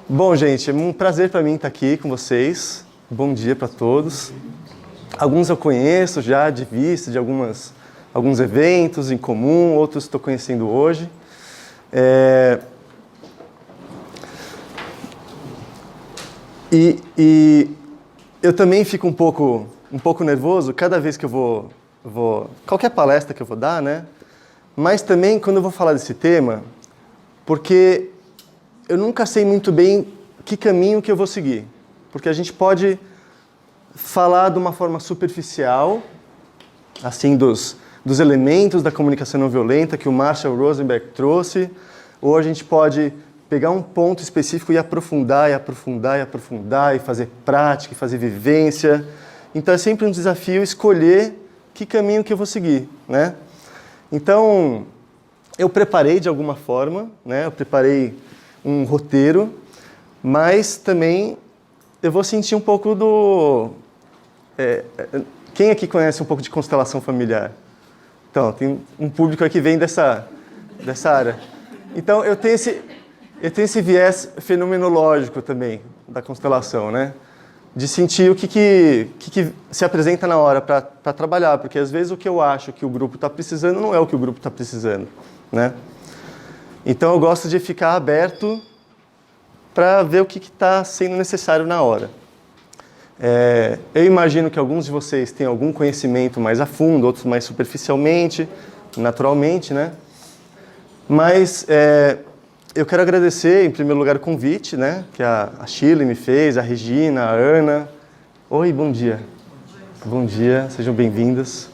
Bom, gente, é um prazer para mim estar aqui com vocês. Bom dia para todos. Alguns eu conheço já de vista, de alguns eventos em comum, outros estou conhecendo hoje. E eu também fico um pouco nervoso cada vez que eu vou qualquer palestra que eu vou dar, né? Mas também quando eu vou falar desse tema, porque eu nunca sei muito bem que caminho que eu vou seguir. Porque a gente pode falar de uma forma superficial, assim, dos elementos da comunicação não violenta que o Marshall Rosenberg trouxe, ou a gente pode pegar um ponto específico e aprofundar, e aprofundar, e aprofundar, e fazer prática, e fazer vivência. Então é sempre um desafio escolher que caminho que eu vou seguir, né? Então, eu preparei de alguma forma, né? Eu preparei um roteiro, mas também eu vou sentir um pouco do... quem aqui conhece um pouco de constelação familiar? Então, tem um público aqui que vem dessa área. Então, eu tenho esse viés fenomenológico também da constelação, né? De sentir o que se apresenta na hora para trabalhar, porque às vezes o que eu acho que o grupo está precisando não é o que o grupo está precisando, né? Então eu gosto de ficar aberto para ver o que está sendo necessário na hora. Eu imagino que alguns de vocês têm algum conhecimento mais a fundo, outros mais superficialmente, naturalmente, né? Mas eu quero agradecer, em primeiro lugar, o convite, né? Que a Shirley me fez, a Regina, a Ana. Oi, bom dia. Bom dia, sejam bem-vindas.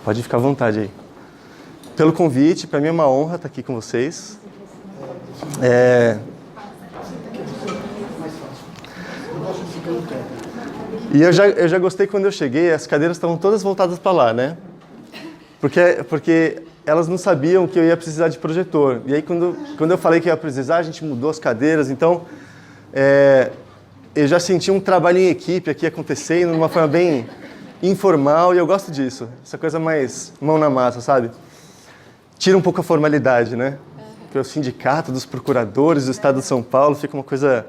Pode ficar à vontade aí. Pelo convite, para mim é uma honra estar aqui com vocês. E eu já gostei quando eu cheguei, as cadeiras estavam todas voltadas para lá, né? Porque elas não sabiam que eu ia precisar de projetor. E aí, quando eu falei que ia precisar, a gente mudou as cadeiras. Então, eu já senti um trabalho em equipe aqui acontecendo de uma forma bem informal. E eu gosto disso. Essa coisa mais mão na massa, sabe? Tira um pouco a formalidade, né? Porque o sindicato dos procuradores do Estado de São Paulo fica uma coisa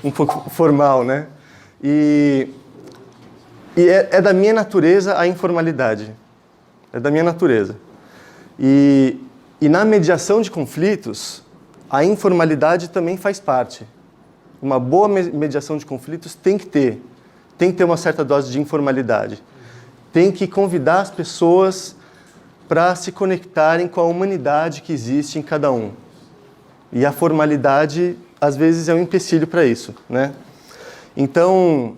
um pouco formal, né? E é da minha natureza a informalidade. É da minha natureza. E na mediação de conflitos, a informalidade também faz parte. Uma boa mediação de conflitos tem que ter uma certa dose de informalidade. Tem que convidar as pessoas para se conectarem com a humanidade que existe em cada um. E a formalidade, às vezes, é um empecilho para isso, né? Então,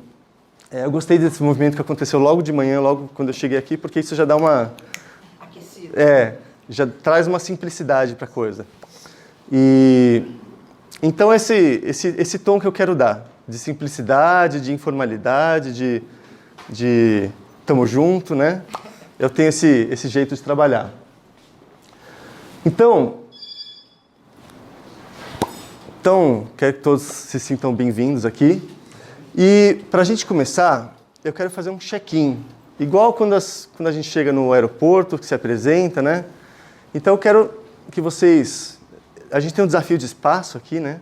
eu gostei desse movimento que aconteceu logo de manhã, logo quando eu cheguei aqui, porque isso já dá uma... aquecida. Já traz uma simplicidade para a coisa. E então esse tom que eu quero dar, de simplicidade, de informalidade, de tamo junto, né? Eu tenho esse jeito de trabalhar. Então, quero que todos se sintam bem-vindos aqui. E para a gente começar, eu quero fazer um check-in. Igual quando a gente chega no aeroporto, que se apresenta, né? Então eu quero que vocês... A gente tem um desafio de espaço aqui, né?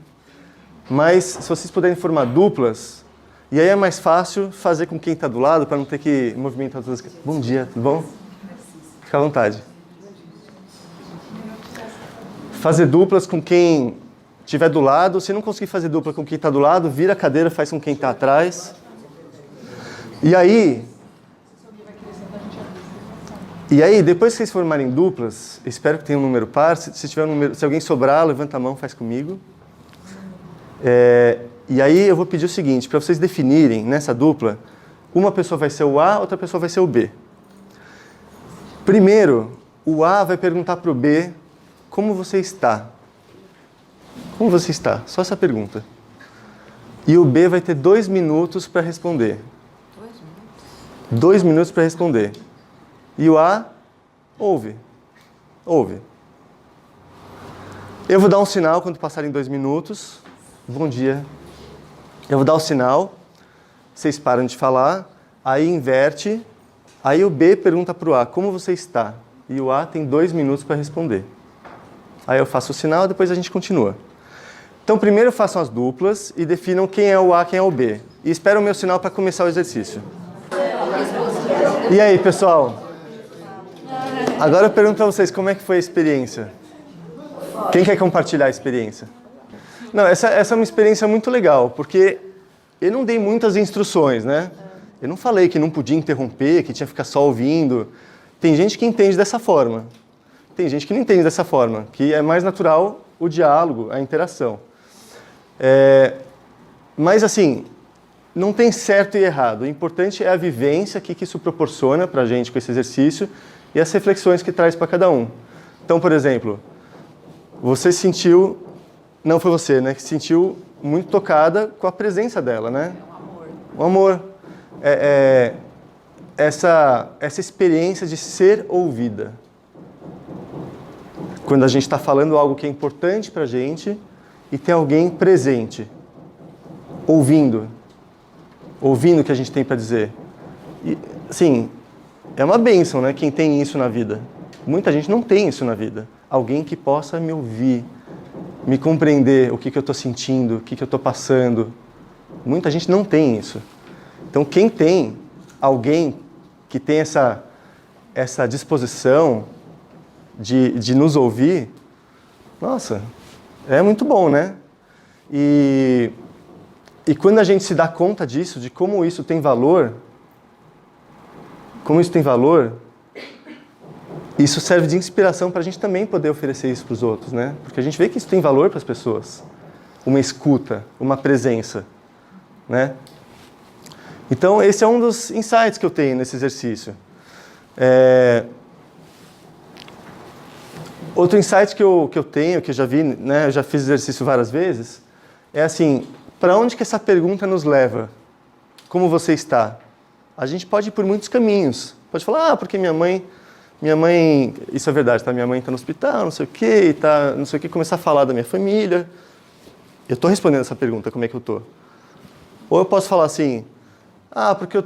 Mas se vocês puderem formar duplas, e aí é mais fácil fazer com quem está do lado, para não ter que movimentar todas as... Bom dia, tudo bom? Fica à vontade. Fazer duplas com quem estiver do lado. Se não conseguir fazer dupla com quem está do lado, vira a cadeira, faz com quem está atrás. E aí, depois que vocês formarem duplas, espero que tenha um número par. Se tiver um número, se alguém sobrar, levanta a mão, faz comigo. E aí eu vou pedir o seguinte, para vocês definirem nessa dupla, uma pessoa vai ser o A, outra pessoa vai ser o B. Primeiro, o A vai perguntar para o B, como você está? Como você está? Só essa pergunta. E o B vai ter 2 minutos para responder. 2 minutos para responder. E o A, ouve. Eu vou dar um sinal quando passarem 2 minutos. Bom dia. Eu vou dar o sinal. Vocês param de falar. Aí inverte. Aí o B pergunta para o A, como você está? E o A tem 2 minutos para responder. Aí eu faço o sinal, depois a gente continua. Então, primeiro façam as duplas e definam quem é o A, quem é o B. E esperam o meu sinal para começar o exercício. E aí, pessoal? Agora eu pergunto para vocês, como é que foi a experiência? Quem quer compartilhar a experiência? Não, essa é uma experiência muito legal, porque eu não dei muitas instruções, né? Eu não falei que não podia interromper, que tinha que ficar só ouvindo. Tem gente que entende dessa forma. Tem gente que não entende dessa forma, que é mais natural o diálogo, a interação. Mas, assim, não tem certo e errado. O importante é a vivência que isso proporciona para a gente com esse exercício e as reflexões que traz para cada um. Então, por exemplo, você sentiu... Não foi você, né? Que se sentiu muito tocada com a presença dela, né? O amor. Essa experiência de ser ouvida. Quando a gente está falando algo que é importante para a gente e tem alguém presente, ouvindo o que a gente tem para dizer. E, assim, é uma bênção, né? Quem tem isso na vida. Muita gente não tem isso na vida. Alguém que possa me ouvir, me compreender o que eu estou sentindo, o que eu estou passando. Muita gente não tem isso. Então, quem tem alguém que tem essa disposição de nos ouvir, nossa, é muito bom, né? E quando a gente se dá conta disso, de como isso tem valor, isso serve de inspiração para a gente também poder oferecer isso para os outros, né? Porque a gente vê que isso tem valor para as pessoas. Uma escuta, uma presença, né? Então, esse é um dos insights que eu tenho nesse exercício. Outro insight que eu tenho, que eu já vi, né, eu já fiz exercício várias vezes, é assim, para onde que essa pergunta nos leva? Como você está? A gente pode ir por muitos caminhos. Pode falar, porque minha mãe, isso é verdade, tá? Minha mãe está no hospital, não sei o quê, começar a falar da minha família. Eu estou respondendo essa pergunta, como é que eu estou? Ou eu posso falar assim, porque eu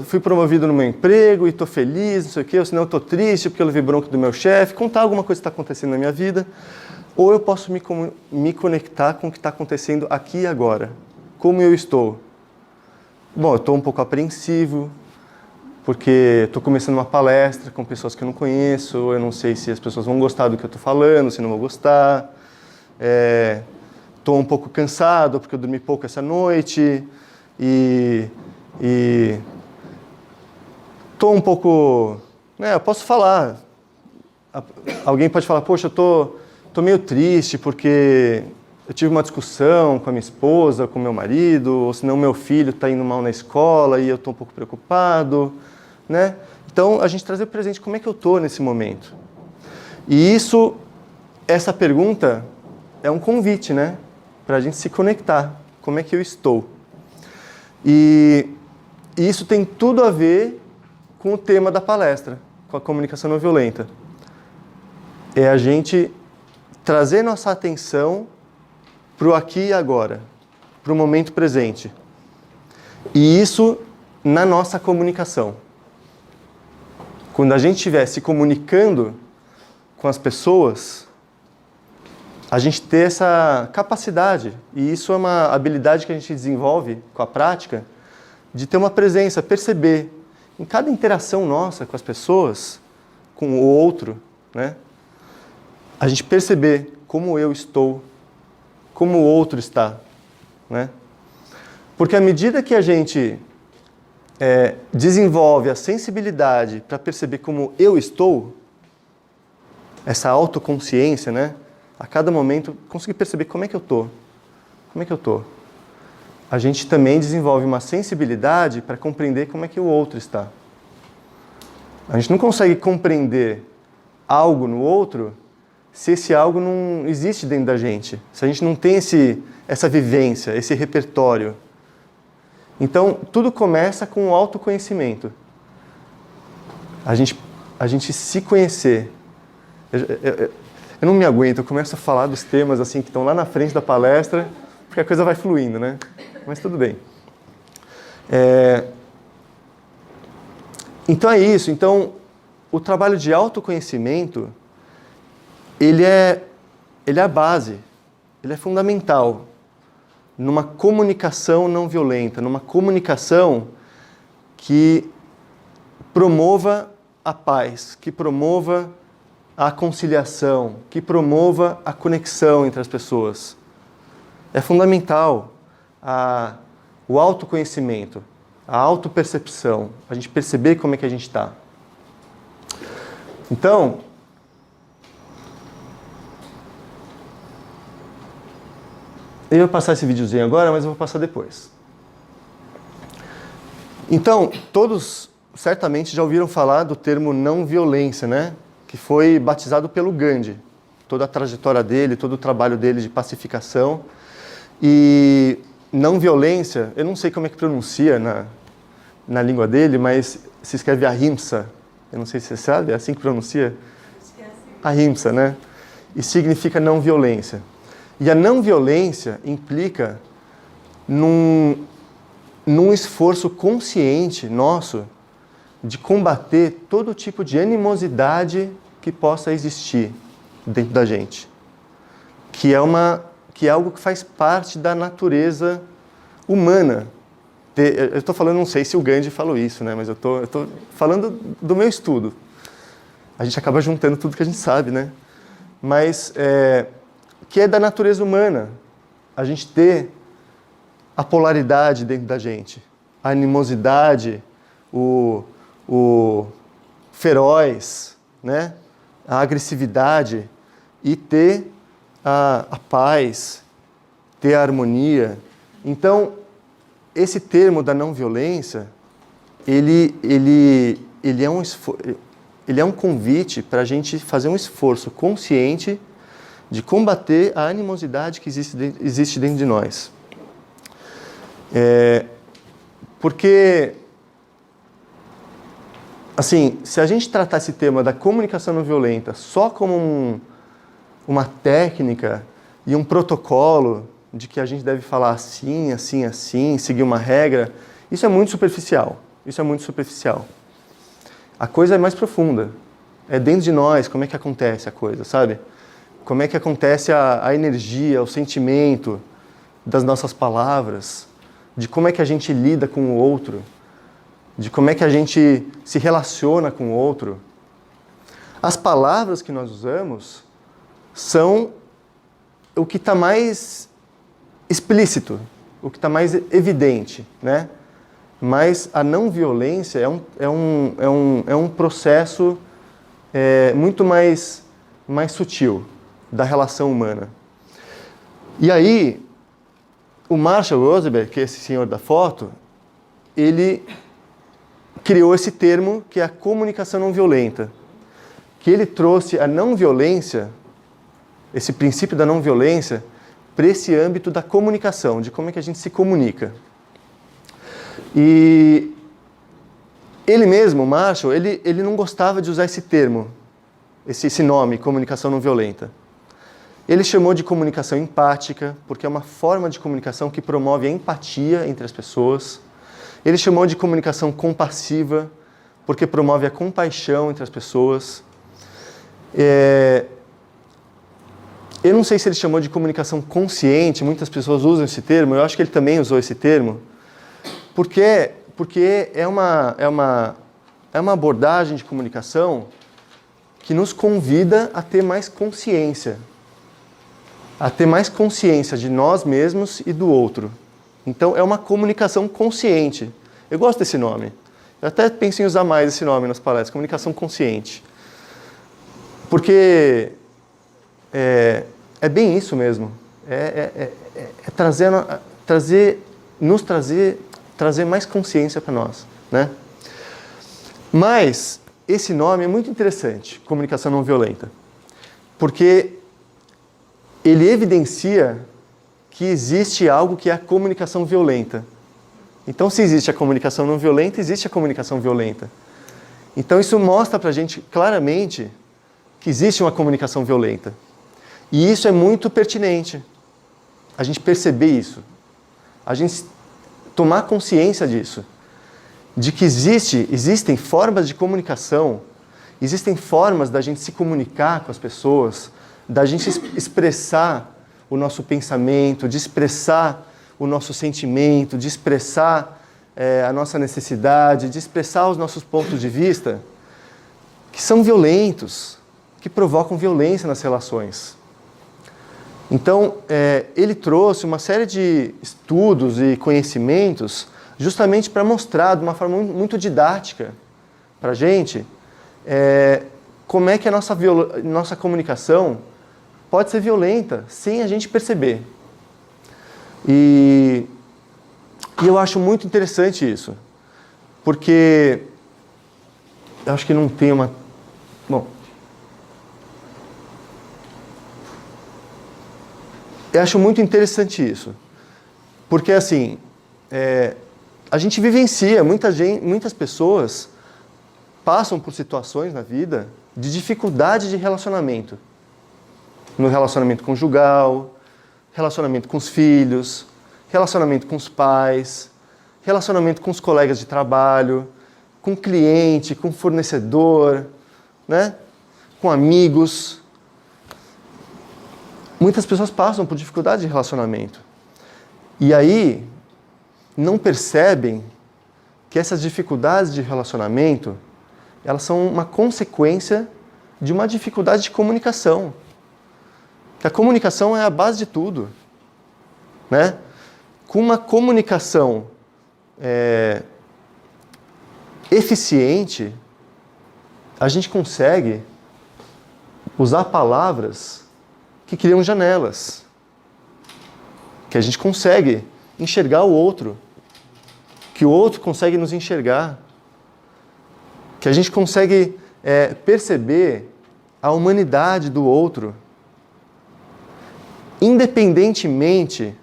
fui promovido no meu emprego e estou feliz, não sei o quê, ou senão eu estou triste porque eu levei bronca do meu chefe, contar alguma coisa que está acontecendo na minha vida. Ou eu posso me conectar com o que está acontecendo aqui e agora. Como eu estou? Bom, eu estou um pouco apreensivo, porque estou começando uma palestra com pessoas que eu não conheço, eu não sei se as pessoas vão gostar do que eu estou falando, se não vão gostar. Estou um pouco cansado, porque eu dormi pouco essa noite, e estou um pouco... eu posso falar. Alguém pode falar, poxa, eu estou meio triste porque eu tive uma discussão com a minha esposa, com o meu marido, ou senão meu filho está indo mal na escola e eu estou um pouco preocupado, né? Então, a gente trazer presente como é que eu estou nesse momento. E essa pergunta é um convite, né? Para a gente se conectar. Como é que eu estou? E isso tem tudo a ver com o tema da palestra, com a comunicação não violenta. É a gente trazer nossa atenção para o aqui e agora, para o momento presente. E isso na nossa comunicação. Quando a gente estiver se comunicando com as pessoas, a gente ter essa capacidade, e isso é uma habilidade que a gente desenvolve com a prática, de ter uma presença, perceber em cada interação nossa com as pessoas, com o outro, né? A gente perceber como eu estou, como o outro está, né? Porque à medida que a gente desenvolve a sensibilidade para perceber como eu estou, essa autoconsciência, né? A cada momento, conseguir perceber como é que eu estou. Como é que eu estou? A gente também desenvolve uma sensibilidade para compreender como é que o outro está. A gente não consegue compreender algo no outro se esse algo não existe dentro da gente. Se a gente não tem essa vivência, esse repertório. Então, tudo começa com o autoconhecimento. A gente se conhecer. Eu não me aguento, eu começo a falar dos temas assim que estão lá na frente da palestra, porque a coisa vai fluindo, né? Mas tudo bem. Então é isso. Então, o trabalho de autoconhecimento, ele é a base, ele é fundamental numa comunicação não violenta, numa comunicação que promova a paz, que promova a conciliação, que promova a conexão entre as pessoas. É fundamental o autoconhecimento, a autopercepção, a gente perceber como é que a gente está. Então, eu vou passar esse videozinho agora, mas eu vou passar depois. Então, todos certamente já ouviram falar do termo não violência, né? Que foi batizado pelo Gandhi. Toda a trajetória dele, todo o trabalho dele de pacificação. E não violência, eu não sei como é que pronuncia na língua dele, mas se escreve ahimsa. Eu não sei se você sabe, é assim que pronuncia? Ahimsa, né? E significa não violência. E a não violência implica num esforço consciente nosso de combater todo tipo de animosidade que possa existir dentro da gente. Que é algo que faz parte da natureza humana. Eu estou falando, não sei se o Gandhi falou isso, né? Mas eu estou falando do meu estudo. A gente acaba juntando tudo que a gente sabe, né? Mas que é da natureza humana a gente ter a polaridade dentro da gente, a animosidade, o feroz, né? A agressividade, e ter a paz, ter a harmonia. Então, esse termo da não violência, ele é um convite para a gente fazer um esforço consciente de combater a animosidade que existe dentro de nós. Porque, assim, se a gente tratar esse tema da comunicação não violenta só como uma técnica e um protocolo de que a gente deve falar assim, assim, assim, seguir uma regra, isso é muito superficial. Isso é muito superficial. A coisa é mais profunda. É dentro de nós como é que acontece a coisa, sabe? Como é que acontece a energia, o sentimento das nossas palavras, de como é que a gente lida com o outro, de como é que a gente se relaciona com o outro. As palavras que nós usamos são o que está mais explícito, o que está mais evidente, né? Mas a não violência é um processo muito mais sutil da relação humana. E aí, o Marshall Rosenberg, que é esse senhor da foto, ele criou esse termo que é a comunicação não violenta, que ele trouxe a não violência, esse princípio da não violência, para esse âmbito da comunicação, de como é que a gente se comunica. E ele mesmo, o Marshall, ele não gostava de usar esse termo, esse nome, comunicação não violenta. Ele chamou de comunicação empática, porque é uma forma de comunicação que promove a empatia entre as pessoas. Ele chamou de comunicação compassiva, porque promove a compaixão entre as pessoas. Eu não sei se ele chamou de comunicação consciente, muitas pessoas usam esse termo, eu acho que ele também usou esse termo, porque é uma abordagem de comunicação que nos convida a ter mais consciência de nós mesmos e do outro. Então, é uma comunicação consciente. Eu gosto desse nome. Eu até penso em usar mais esse nome nas palestras, comunicação consciente. Porque é bem isso mesmo. Trazer mais consciência para nós, né? Mas esse nome é muito interessante, comunicação não violenta, porque ele evidencia que existe algo que é a comunicação violenta. Então, se existe a comunicação não violenta, existe a comunicação violenta. Então, isso mostra para a gente claramente que existe uma comunicação violenta. E isso é muito pertinente, a gente perceber isso, a gente tomar consciência disso, de que existem formas de comunicação, existem formas da gente se comunicar com as pessoas, da gente expressar o nosso pensamento, de expressar o nosso sentimento, de expressar a nossa necessidade, de expressar os nossos pontos de vista, que são violentos, que provocam violência nas relações. Então, ele trouxe uma série de estudos e conhecimentos justamente para mostrar de uma forma muito didática para a gente como é que a nossa comunicação pode ser violenta sem a gente perceber. E eu acho muito interessante isso, porque eu acho que não tem uma... Bom, eu acho muito interessante isso, porque assim, a gente vivencia, muitas pessoas passam por situações na vida de dificuldade de relacionamento. No relacionamento conjugal, relacionamento com os filhos, relacionamento com os pais, relacionamento com os colegas de trabalho, com cliente, com fornecedor, né? Com amigos. Muitas pessoas passam por dificuldade de relacionamento. E aí, não percebem que essas dificuldades de relacionamento, elas são uma consequência de uma dificuldade de comunicação. Que a comunicação é a base de tudo, né? Com uma comunicação eficiente, a gente consegue usar palavras que criam janelas, que a gente consegue enxergar o outro, que o outro consegue nos enxergar, que a gente consegue perceber a humanidade do outro, independentemente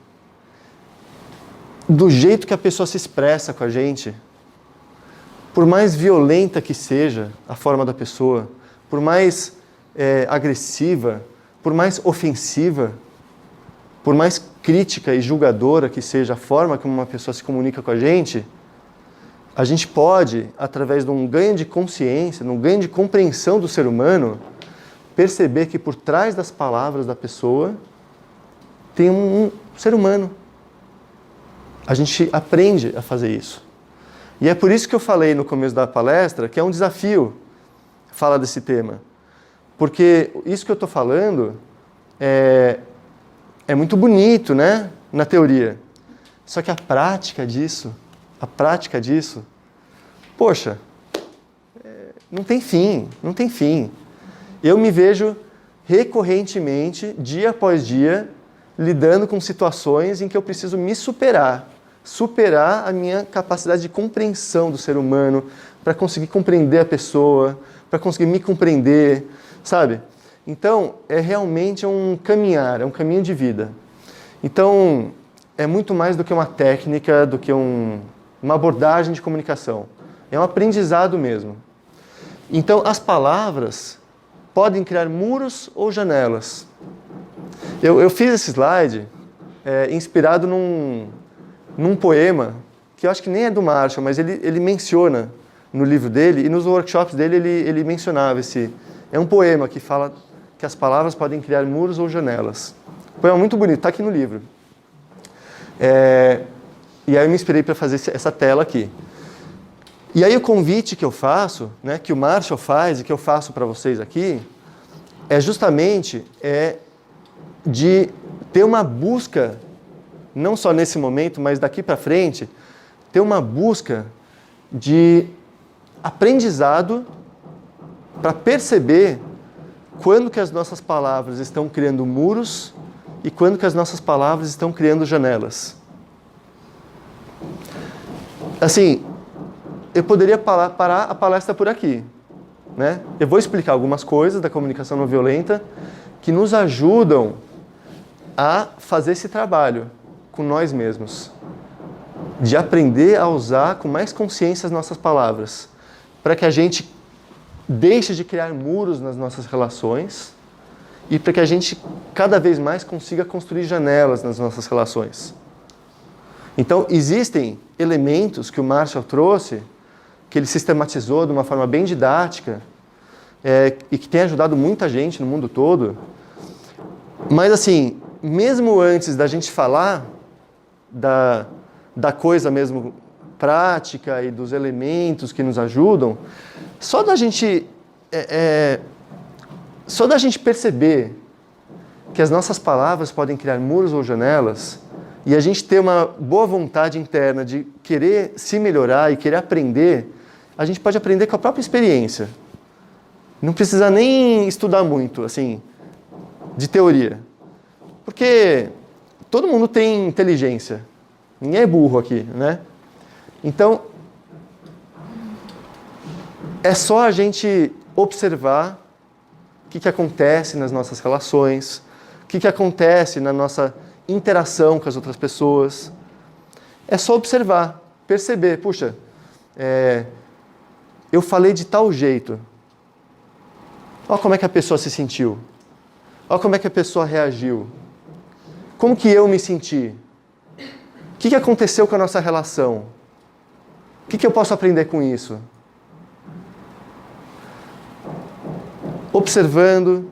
do jeito que a pessoa se expressa com a gente. Por mais violenta que seja a forma da pessoa, por mais agressiva, por mais ofensiva, por mais crítica e julgadora que seja a forma como uma pessoa se comunica com a gente pode, através de um ganho de consciência, de um ganho de compreensão do ser humano, perceber que por trás das palavras da pessoa tem um ser humano. A gente aprende a fazer isso. E é por isso que eu falei no começo da palestra que é um desafio falar desse tema. Porque isso que eu estou falando é muito bonito, né? Na teoria. Só que a prática disso, poxa, não tem fim, não tem fim. Eu me vejo recorrentemente, dia após dia, lidando com situações em que eu preciso me superar a minha capacidade de compreensão do ser humano, para conseguir compreender a pessoa, para conseguir me compreender, sabe? Então, é realmente um caminhar, é um caminho de vida. Então, é muito mais do que uma técnica, do que uma abordagem de comunicação. É um aprendizado mesmo. Então, as palavras podem criar muros ou janelas. Eu fiz esse slide inspirado num poema, que eu acho que nem é do Marshall, mas ele menciona no livro dele, e nos workshops dele ele mencionava é um poema que fala que as palavras podem criar muros ou janelas. Um poema muito bonito, está aqui no livro. E aí eu me inspirei para fazer essa tela aqui. E aí o convite que eu faço, né, que o Marshall faz e que eu faço para vocês aqui, é justamente de ter uma busca, não só nesse momento, mas daqui para frente, ter uma busca de aprendizado para perceber quando que as nossas palavras estão criando muros e quando que as nossas palavras estão criando janelas. Assim, eu poderia parar a palestra por aqui, né? Eu vou explicar algumas coisas da comunicação não violenta que nos ajudam a fazer esse trabalho com nós mesmos, de aprender a usar com mais consciência as nossas palavras, para que a gente deixe de criar muros nas nossas relações e para que a gente cada vez mais consiga construir janelas nas nossas relações. Então, existem elementos que o Marshall trouxe, que ele sistematizou de uma forma bem didática, e que tem ajudado muita gente no mundo todo, Mas assim, mesmo antes da gente falar da coisa mesmo prática e dos elementos que nos ajudam, só da gente perceber que as nossas palavras podem criar muros ou janelas, e a gente ter uma boa vontade interna de querer se melhorar e querer aprender, a gente pode aprender com a própria experiência. Não precisa nem estudar muito, assim, de teoria. Porque todo mundo tem inteligência. Ninguém é burro aqui, né? Então, é só a gente observar o que acontece nas nossas relações, o que acontece na nossa interação com as outras pessoas. É só observar, perceber. Puxa, eu falei de tal jeito. Olha como é que a pessoa se sentiu. Olha como é que a pessoa reagiu. Como que eu me senti? O que aconteceu com a nossa relação? O que eu posso aprender com isso? Observando,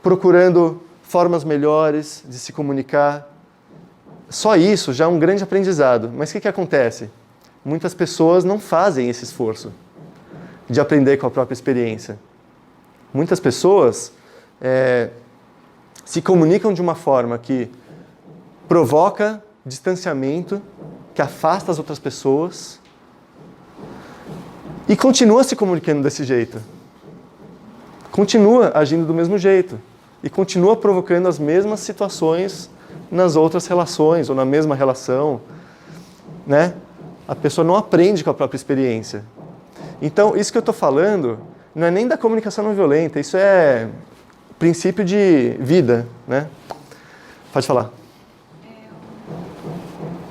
procurando formas melhores de se comunicar. Só isso já é um grande aprendizado. Mas o que acontece? Muitas pessoas não fazem esse esforço de aprender com a própria experiência. Muitas pessoas se comunicam de uma forma que provoca distanciamento, que afasta as outras pessoas e continua se comunicando desse jeito. Continua agindo do mesmo jeito e continua provocando as mesmas situações nas outras relações ou na mesma relação, né? A pessoa não aprende com a própria experiência. Então, isso que eu estou falando não é nem da comunicação não violenta, isso é princípio de vida, né? Pode falar.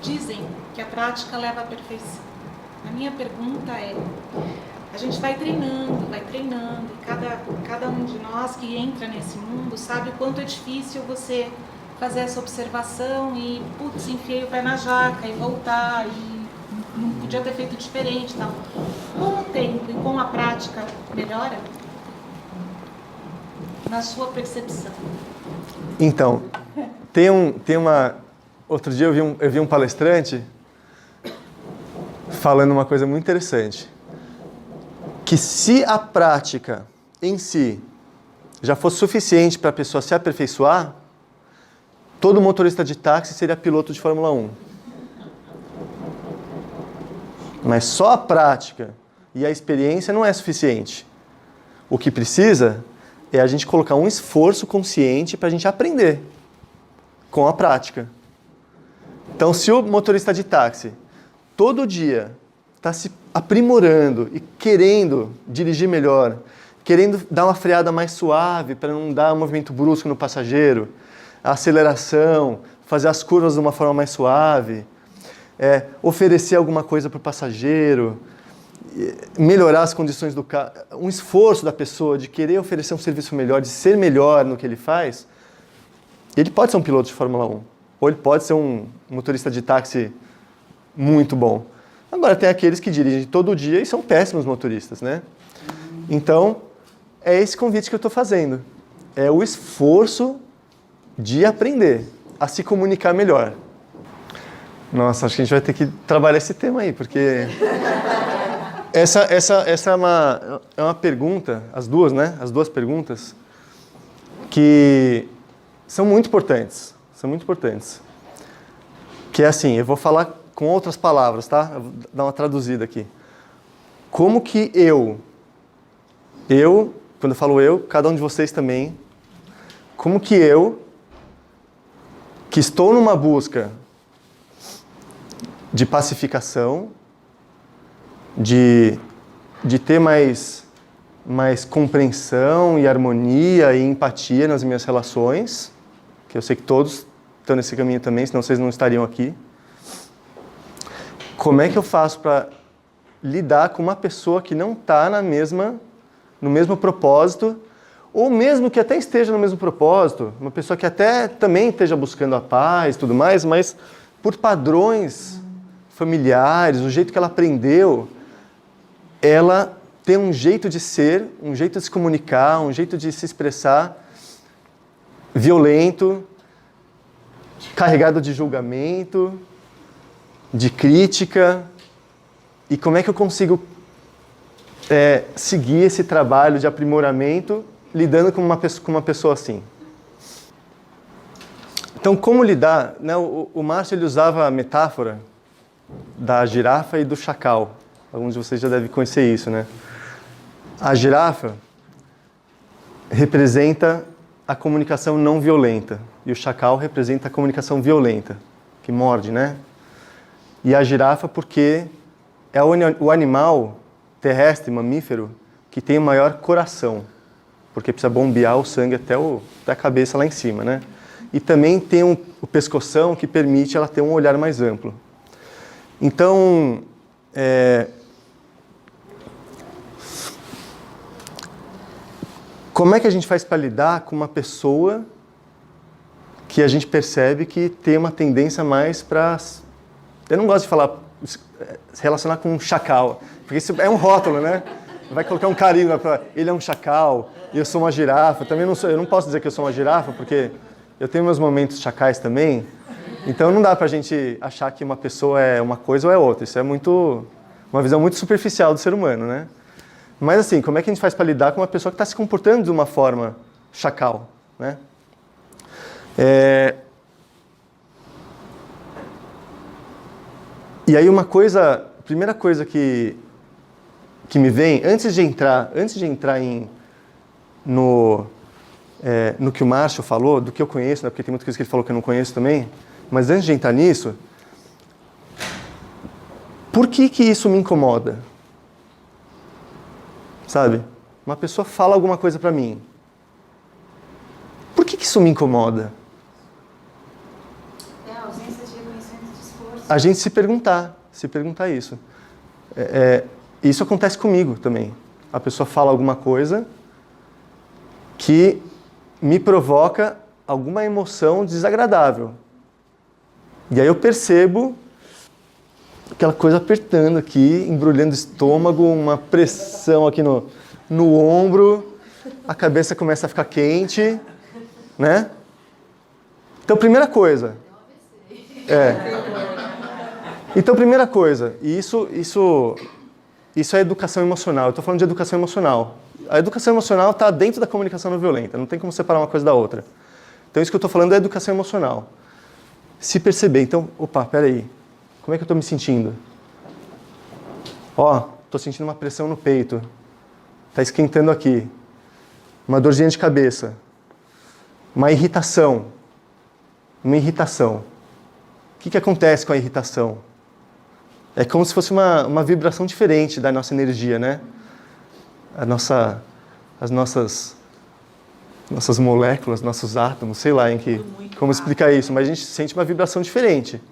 Dizem que a prática leva à perfeição. A minha pergunta é, a gente vai treinando, e cada um de nós que entra nesse mundo sabe o quanto é difícil você fazer essa observação e, putz, enfiei o pé na jaca e voltar, e não podia ter feito diferente e tal. Com o tempo e com a prática, melhora? Na sua percepção. Então, tem uma... Outro dia eu vi um palestrante falando uma coisa muito interessante. Que se a prática em si já fosse suficiente para a pessoa se aperfeiçoar, todo motorista de táxi seria piloto de Fórmula 1. Mas só a prática e a experiência não é suficiente. O que precisa é a gente colocar um esforço consciente para a gente aprender com a prática. Então, se o motorista de táxi todo dia está se aprimorando e querendo dirigir melhor, querendo dar uma freada mais suave para não dar um movimento brusco no passageiro, a aceleração, fazer as curvas de uma forma mais suave, oferecer alguma coisa para o passageiro, melhorar as condições do carro, um esforço da pessoa de querer oferecer um serviço melhor, de ser melhor no que ele faz, ele pode ser um piloto de Fórmula 1, ou ele pode ser um motorista de táxi muito bom. Agora, tem aqueles que dirigem todo dia e são péssimos motoristas, né? Então, é esse convite que eu estou fazendo. É o esforço de aprender a se comunicar melhor. Nossa, acho que a gente vai ter que trabalhar esse tema aí, porque... Essa é uma pergunta, as duas, né? As duas perguntas, que são muito importantes. São muito importantes. Que é assim, eu vou falar com outras palavras, tá? Eu vou dar uma traduzida aqui. Como que eu, quando eu falo eu, cada um de vocês também, como que eu, que estou numa busca de pacificação, de ter mais compreensão e harmonia e empatia nas minhas relações, que eu sei que todos estão nesse caminho também, senão vocês não estariam aqui. Como é que eu faço para lidar com uma pessoa que não está no mesmo propósito, ou mesmo que até esteja no mesmo propósito, uma pessoa que até também esteja buscando a paz e tudo mais, mas por padrões familiares, o jeito que ela aprendeu, ela tem um jeito de ser, um jeito de se comunicar, um jeito de se expressar violento, carregado de julgamento, de crítica. E como é que eu consigo seguir esse trabalho de aprimoramento lidando com uma pessoa assim? Então, como lidar? Né? O Márcio ele usava a metáfora da girafa e do chacal. Alguns de vocês já devem conhecer isso, né? A girafa representa a comunicação não violenta e o chacal representa a comunicação violenta, que morde, né? E a girafa porque é o animal terrestre, mamífero, que tem o maior coração, porque precisa bombear o sangue até a cabeça lá em cima, né? E também tem o pescoção que permite ela ter um olhar mais amplo. Então, como é que a gente faz para lidar com uma pessoa que a gente percebe que tem uma tendência mais para... Eu não gosto de falar, se relacionar com um chacal, porque isso é um rótulo, né? Vai colocar um carinho, ele é um chacal, e eu sou uma girafa. Também eu não posso dizer que eu sou uma girafa, porque eu tenho meus momentos chacais também. Então não dá pra gente achar que uma pessoa é uma coisa ou é outra. Isso é uma visão muito superficial do ser humano, né? Mas assim, como é que a gente faz para lidar com uma pessoa que está se comportando de uma forma chacal, né? E aí primeira coisa que me vem, antes de entrar no que o Márcio falou, do que eu conheço, né, porque tem muita coisa que ele falou que eu não conheço também, mas antes de entrar nisso, por que isso me incomoda? Sabe? Uma pessoa fala alguma coisa pra mim. Por que isso me incomoda? É a ausência de reconhecimento de esforço. A gente se perguntar isso. Isso acontece comigo também. A pessoa fala alguma coisa que me provoca alguma emoção desagradável. E aí eu percebo aquela coisa apertando aqui, embrulhando o estômago, uma pressão aqui no ombro, a cabeça começa a ficar quente, né? Então, primeira coisa. Então, primeira coisa, e isso é educação emocional. Eu estou falando de educação emocional. A educação emocional está dentro da comunicação não violenta, não tem como separar uma coisa da outra. Então, isso que eu estou falando é educação emocional. Se perceber, então, opa, peraí, como é que eu estou me sentindo? Estou sentindo uma pressão no peito, está esquentando aqui, uma dorzinha de cabeça, uma irritação. O que acontece com a irritação? É como se fosse uma vibração diferente da nossa energia, né? As nossas moléculas, nossos átomos, sei lá como explicar isso, mas a gente sente uma vibração diferente.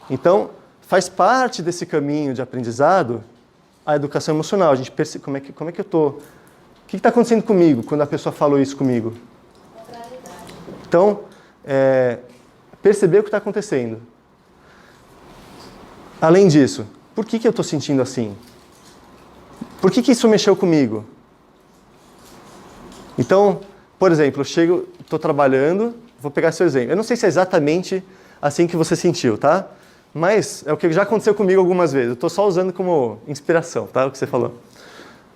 Então, faz parte desse caminho de aprendizado a educação emocional. A gente percebe como é que eu estou. O que está acontecendo comigo quando a pessoa falou isso comigo? Então, perceber o que está acontecendo. Além disso, por que eu estou sentindo assim? Por que isso mexeu comigo? Então, por exemplo, eu estou trabalhando, vou pegar seu exemplo. Eu não sei se é exatamente assim que você sentiu, tá? Mas é o que já aconteceu comigo algumas vezes. Eu estou só usando como inspiração, tá? O que você falou.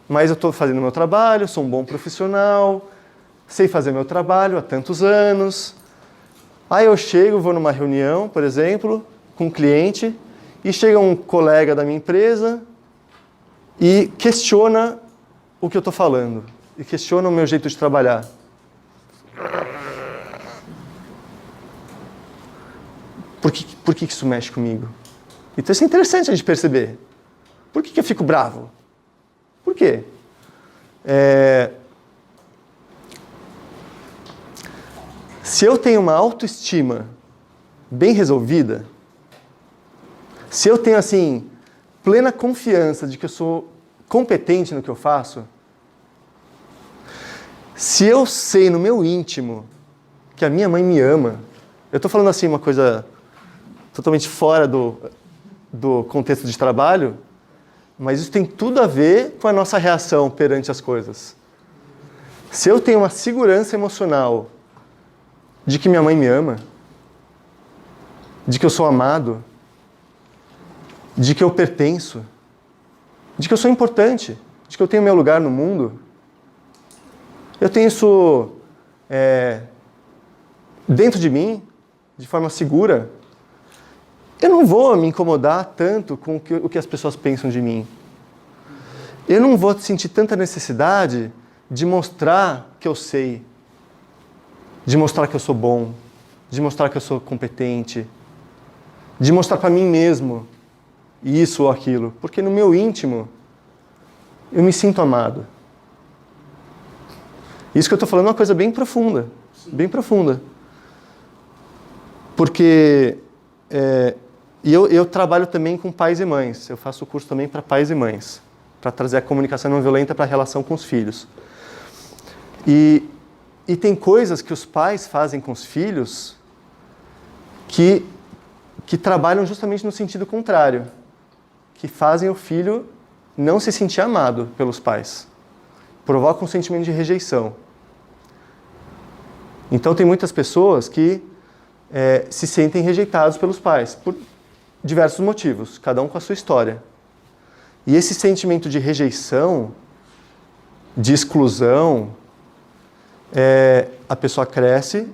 Mas eu estou fazendo meu trabalho, sou um bom profissional, sei fazer meu trabalho há tantos anos. Aí eu vou numa reunião, por exemplo, com um cliente, e chega um colega da minha empresa e questiona o que eu estou falando. E questiona o meu jeito de trabalhar. Por que isso mexe comigo? Então isso é interessante a gente perceber. Por que eu fico bravo? Por quê? Se eu tenho uma autoestima bem resolvida, se eu tenho, assim, plena confiança de que eu sou competente no que eu faço, se eu sei no meu íntimo que a minha mãe me ama, eu estou falando assim uma coisa totalmente fora do contexto de trabalho, mas isso tem tudo a ver com a nossa reação perante as coisas. Se eu tenho uma segurança emocional de que minha mãe me ama, de que eu sou amado, de que eu pertenço, de que eu sou importante, de que eu tenho meu lugar no mundo. Eu tenho isso dentro de mim, de forma segura. Eu não vou me incomodar tanto com o que as pessoas pensam de mim. Eu não vou sentir tanta necessidade de mostrar que eu sei, de mostrar que eu sou bom, de mostrar que eu sou competente, de mostrar para mim mesmo isso ou aquilo, porque no meu íntimo eu me sinto amado. Isso que eu estou falando é uma coisa bem profunda, bem profunda. Porque eu trabalho também com pais e mães, eu faço curso também para pais e mães, para trazer a comunicação não violenta para a relação com os filhos. E tem coisas que os pais fazem com os filhos que trabalham justamente no sentido contrário, que fazem o filho não se sentir amado pelos pais, provocam um sentimento de rejeição. Então tem muitas pessoas que se sentem rejeitados pelos pais, por diversos motivos, cada um com a sua história. E esse sentimento de rejeição, de exclusão, a pessoa cresce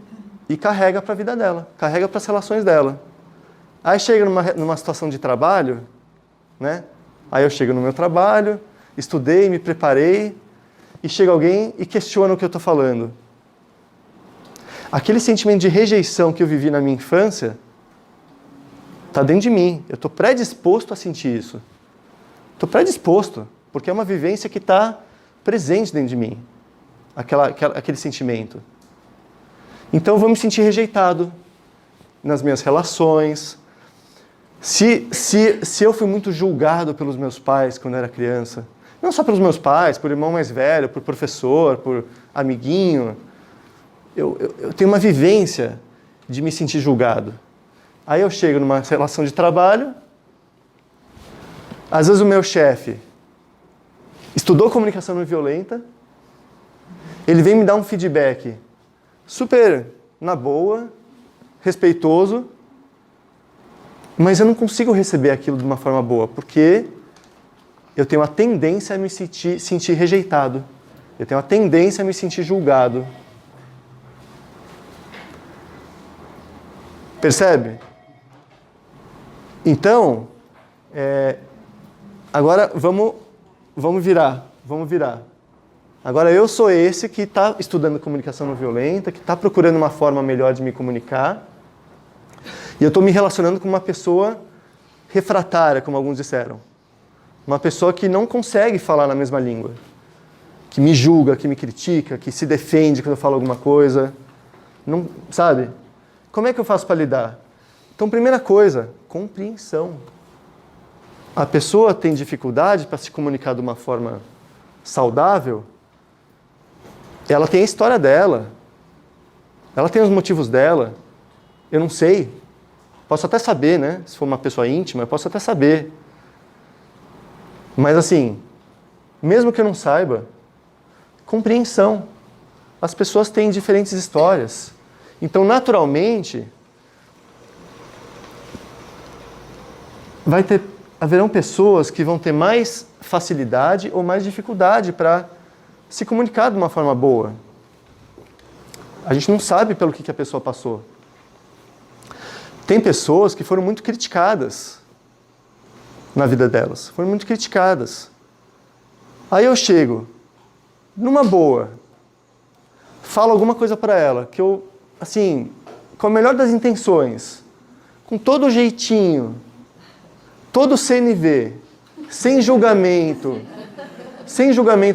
e carrega para a vida dela, carrega para as relações dela. Aí chega numa situação de trabalho, né? Aí eu chego no meu trabalho, estudei, me preparei, e chega alguém e questiona o que eu estou falando. Aquele sentimento de rejeição que eu vivi na minha infância está dentro de mim. Eu estou predisposto a sentir isso. Estou predisposto, porque é uma vivência que está presente dentro de mim. Aquele sentimento. Então eu vou me sentir rejeitado nas minhas relações. Se eu fui muito julgado pelos meus pais quando eu era criança, não só pelos meus pais, por irmão mais velho, por professor, por amiguinho, eu tenho uma vivência de me sentir julgado. Aí eu chego numa relação de trabalho, às vezes o meu chefe estudou comunicação não violenta, ele vem me dar um feedback super na boa, respeitoso, mas eu não consigo receber aquilo de uma forma boa, porque eu tenho a tendência a me sentir rejeitado. Eu tenho a tendência a me sentir julgado. Percebe? Então, agora vamos virar. Agora eu sou esse que está estudando comunicação não violenta, que está procurando uma forma melhor de me comunicar, e eu estou me relacionando com uma pessoa refratária, como alguns disseram. Uma pessoa que não consegue falar na mesma língua, que me julga, que me critica, que se defende quando eu falo alguma coisa. Não, sabe? Como é que eu faço para lidar? Então, primeira coisa, compreensão. A pessoa tem dificuldade para se comunicar de uma forma saudável, ela tem a história dela, ela tem os motivos dela, eu não sei. Posso até saber, né? Se for uma pessoa íntima, eu posso até saber. Mas assim, mesmo que eu não saiba, compreensão. As pessoas têm diferentes histórias. Então, naturalmente, haverão pessoas que vão ter mais facilidade ou mais dificuldade para se comunicar de uma forma boa. A gente não sabe pelo que a pessoa passou. Tem pessoas que foram muito criticadas na vida delas. Foram muito criticadas. Aí eu chego, numa boa, falo alguma coisa para ela, que eu, assim, com a melhor das intenções, com todo o jeitinho, todo o CNV, sem julgamento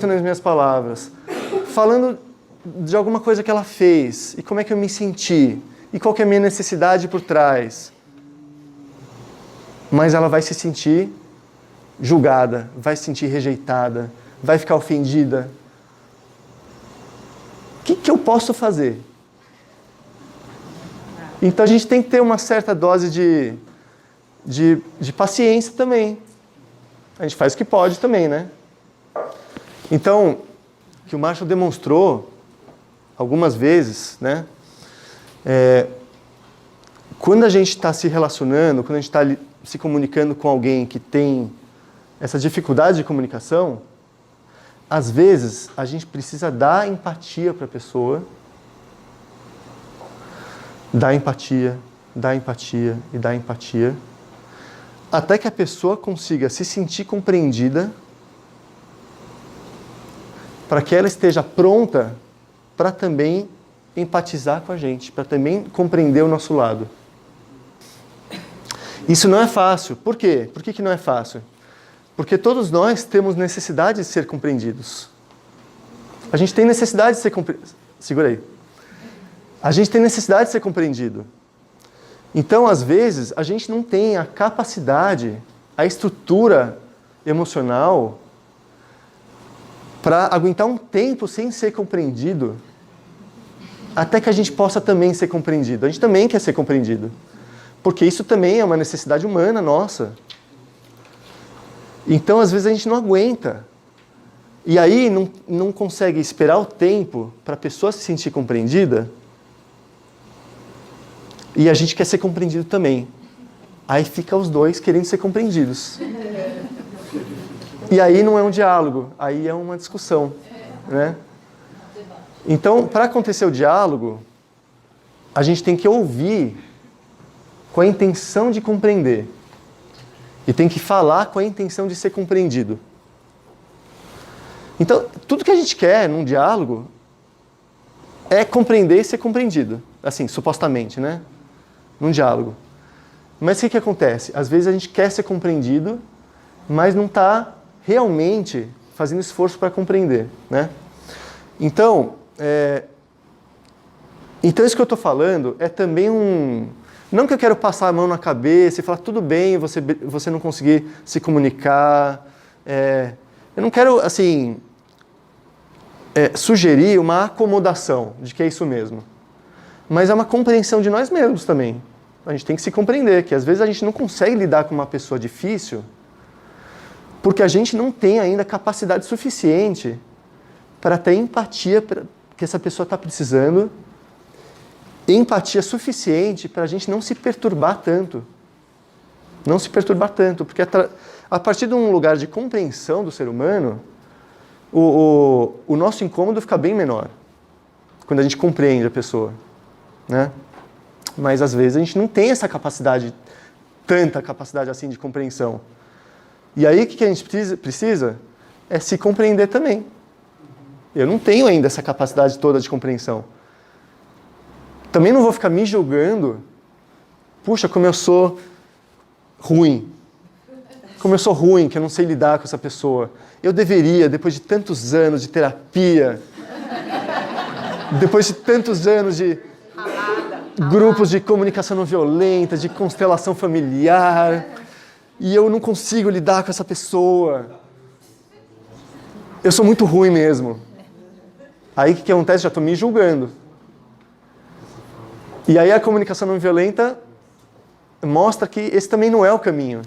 nas minhas palavras, falando de alguma coisa que ela fez, e como é que eu me senti, e qual que é a minha necessidade por trás. Mas ela vai se sentir julgada, vai se sentir rejeitada, vai ficar ofendida. O que eu posso fazer? Então a gente tem que ter uma certa dose de paciência também. A gente faz o que pode também, né? Então, o que o Marshall demonstrou algumas vezes, né? Quando a gente está se relacionando, quando a gente está se comunicando com alguém que tem essa dificuldade de comunicação, às vezes a gente precisa dar empatia para a pessoa, dar empatia e dar empatia, até que a pessoa consiga se sentir compreendida, para que ela esteja pronta para também empatizar com a gente, para também compreender o nosso lado. Isso não é fácil. Por quê? Por que não é fácil? Porque todos nós temos necessidade de ser compreendidos. A gente tem necessidade de ser compreendido. Segura aí. A gente tem necessidade de ser compreendido. Então, às vezes, a gente não tem a capacidade, a estrutura emocional para aguentar um tempo sem ser compreendido, até que a gente possa também ser compreendido. A gente também quer ser compreendido. Porque isso também é uma necessidade humana nossa. Então, às vezes, a gente não aguenta. E aí, não consegue esperar o tempo para a pessoa se sentir compreendida. E a gente quer ser compreendido também. Aí fica os dois querendo ser compreendidos. E aí não é um diálogo, aí é uma discussão, né? Então, para acontecer o diálogo, a gente tem que ouvir com a intenção de compreender. E tem que falar com a intenção de ser compreendido. Então, tudo que a gente quer num diálogo é compreender e ser compreendido. Assim, supostamente, né? Num diálogo. Mas o que acontece? Às vezes a gente quer ser compreendido, mas não está realmente fazendo esforço para compreender, né? Então, isso que eu estou falando é também não que eu quero passar a mão na cabeça e falar tudo bem você não conseguir se comunicar. Eu não quero, assim, sugerir uma acomodação de que é isso mesmo. Mas é uma compreensão de nós mesmos também. A gente tem que se compreender, que às vezes a gente não consegue lidar com uma pessoa difícil porque a gente não tem ainda capacidade suficiente para ter empatia que essa pessoa está precisando, empatia suficiente para a gente não se perturbar tanto. Não se perturbar tanto, porque a partir de um lugar de compreensão do ser humano, o nosso incômodo fica bem menor, quando a gente compreende a pessoa, né? Mas às vezes a gente não tem essa capacidade, tanta capacidade assim de compreensão. E aí o que a gente precisa é se compreender também. Eu não tenho ainda essa capacidade toda de compreensão. Também não vou ficar me julgando, puxa, como eu sou ruim. Como eu sou ruim, que eu não sei lidar com essa pessoa. Eu deveria, depois de tantos anos de terapia, depois de tantos anos de grupos de comunicação não violenta, de constelação familiar, e eu não consigo lidar com essa pessoa. Eu sou muito ruim mesmo. Aí o que acontece? Já estou me julgando. E aí a comunicação não violenta mostra que esse também não é o caminho.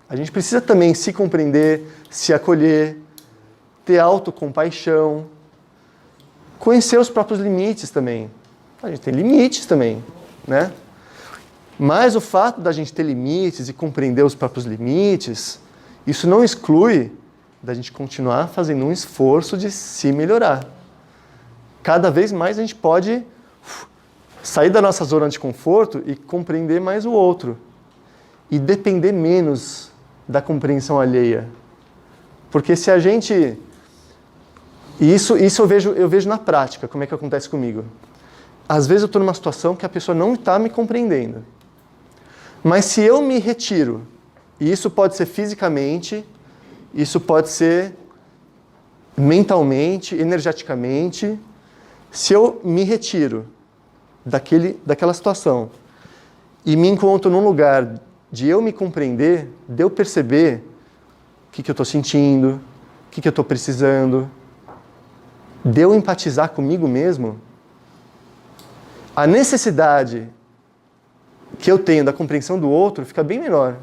A gente precisa também se compreender, se acolher, ter autocompaixão, conhecer os próprios limites também. A gente tem limites também, né? Mas o fato da gente ter limites e compreender os próprios limites, isso não exclui da gente continuar fazendo um esforço de se melhorar. Cada vez mais a gente pode sair da nossa zona de conforto e compreender mais o outro. E depender menos da compreensão alheia. Porque se a gente... E isso eu vejo na prática, como é que acontece comigo. Às vezes eu estou numa situação que a pessoa não está me compreendendo. Mas se eu me retiro, e isso pode ser fisicamente, isso pode ser mentalmente, energeticamente, se eu me retiro daquela situação e me encontro num lugar de eu me compreender, de eu perceber o que eu estou sentindo, o que eu estou precisando, de eu empatizar comigo mesmo, a necessidade que eu tenho da compreensão do outro fica bem menor.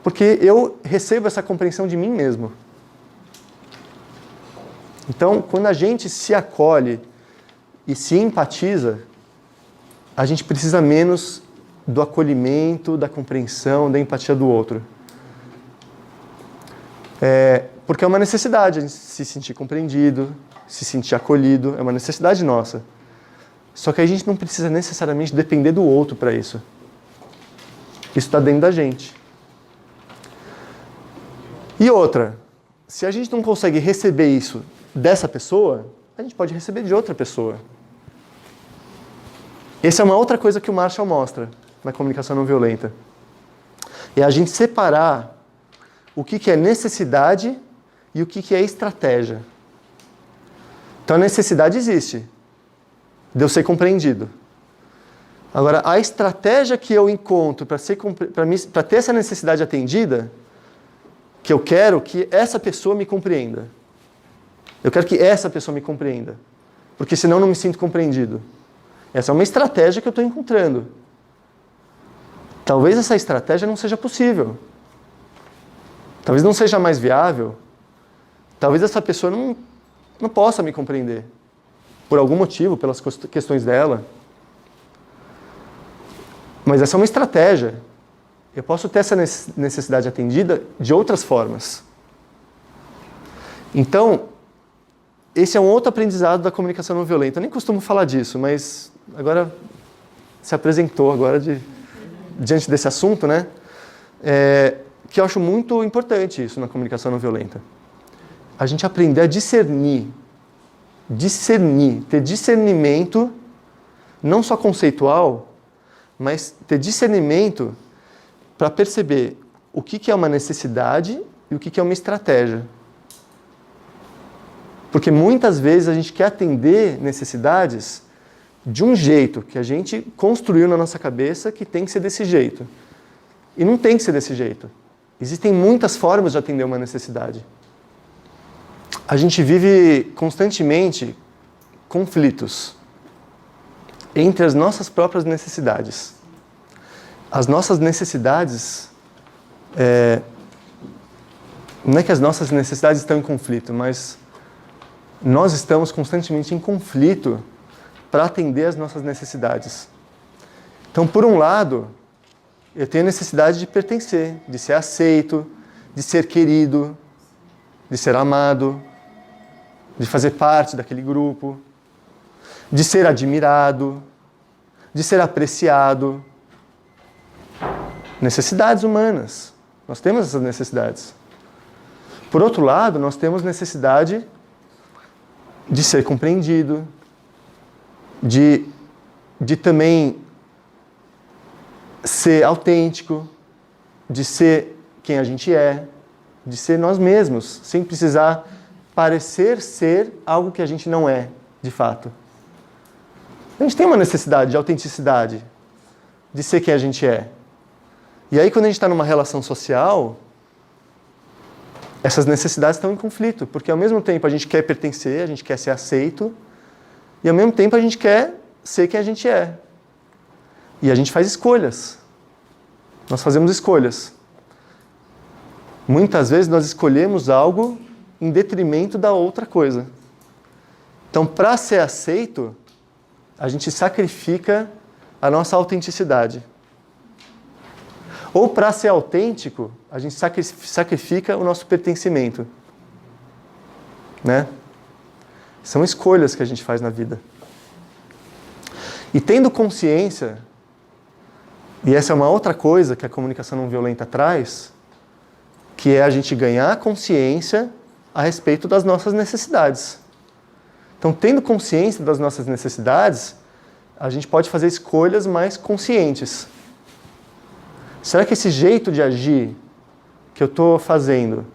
Porque eu recebo essa compreensão de mim mesmo. Então, quando a gente se acolhe e se empatiza, a gente precisa menos do acolhimento, da compreensão, da empatia do outro. Porque é uma necessidade a gente se sentir compreendido, se sentir acolhido, é uma necessidade nossa. Só que a gente não precisa necessariamente depender do outro para isso. Isso está dentro da gente. E outra, se a gente não consegue receber isso dessa pessoa, a gente pode receber de outra pessoa. Essa é uma outra coisa que o Marshall mostra na comunicação não violenta. É a gente separar o que é necessidade e o que é estratégia. Então a necessidade existe, de eu ser compreendido. Agora, a estratégia que eu encontro para ter essa necessidade atendida, que eu quero que essa pessoa me compreenda. Eu quero que essa pessoa me compreenda. Porque senão eu não me sinto compreendido. Essa é uma estratégia que eu estou encontrando. Talvez essa estratégia não seja possível. Talvez não seja mais viável. Talvez essa pessoa não possa me compreender. Por algum motivo, pelas questões dela. Mas essa é uma estratégia. Eu posso ter essa necessidade atendida de outras formas. Então, esse é um outro aprendizado da comunicação não violenta. Eu nem costumo falar disso, mas agora se apresentou agora diante desse assunto, né? Que eu acho muito importante isso na comunicação não violenta. A gente aprender a discernir, ter discernimento, não só conceitual, mas ter discernimento para perceber o que é uma necessidade e o que é uma estratégia. Porque muitas vezes a gente quer atender necessidades de um jeito que a gente construiu na nossa cabeça que tem que ser desse jeito. E não tem que ser desse jeito. Existem muitas formas de atender uma necessidade. A gente vive constantemente conflitos entre as nossas próprias necessidades. As nossas necessidades... não é que as nossas necessidades estão em conflito, mas nós estamos constantemente em conflito para atender as nossas necessidades. Então, por um lado, eu tenho a necessidade de pertencer, de ser aceito, de ser querido, de ser amado, de fazer parte daquele grupo, de ser admirado, de ser apreciado. Necessidades humanas. Nós temos essas necessidades. Por outro lado, nós temos necessidade de ser compreendido, de também ser autêntico, de ser quem a gente é, de ser nós mesmos, sem precisar parecer ser algo que a gente não é, de fato. A gente tem uma necessidade de autenticidade, de ser quem a gente é. E aí, quando a gente está numa relação social, essas necessidades estão em conflito, porque ao mesmo tempo a gente quer pertencer, a gente quer ser aceito, e ao mesmo tempo a gente quer ser quem a gente é. E a gente faz escolhas. Nós fazemos escolhas. Muitas vezes nós escolhemos algo em detrimento da outra coisa. Então, para ser aceito, a gente sacrifica a nossa autenticidade. Ou para ser autêntico, a gente sacrifica o nosso pertencimento. Né? São escolhas que a gente faz na vida. E tendo consciência, e essa é uma outra coisa que a comunicação não violenta traz, que é a gente ganhar consciência a respeito das nossas necessidades. Então, tendo consciência das nossas necessidades, a gente pode fazer escolhas mais conscientes. Será que esse jeito de agir que eu estou fazendo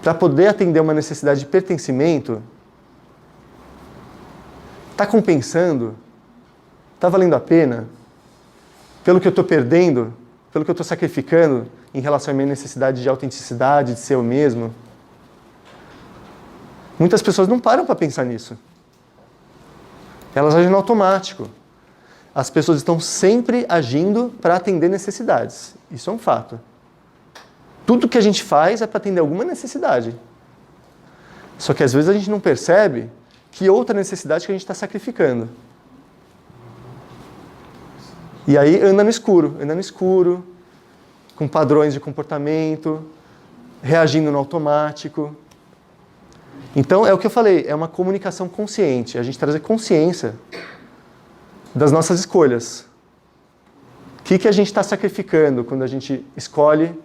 para poder atender uma necessidade de pertencimento está compensando? Está valendo a pena? Pelo que eu estou perdendo? Pelo que eu estou sacrificando em relação à minha necessidade de autenticidade, de ser eu mesmo? Muitas pessoas não param para pensar nisso. Elas agem no automático. As pessoas estão sempre agindo para atender necessidades. Isso é um fato. Tudo que a gente faz é para atender alguma necessidade. Só que às vezes a gente não percebe que outra necessidade que a gente está sacrificando. E aí anda no escuro, com padrões de comportamento, reagindo no automático. Então, é o que eu falei, é uma comunicação consciente, a gente trazer consciência das nossas escolhas. O que a gente está sacrificando quando a gente escolhe?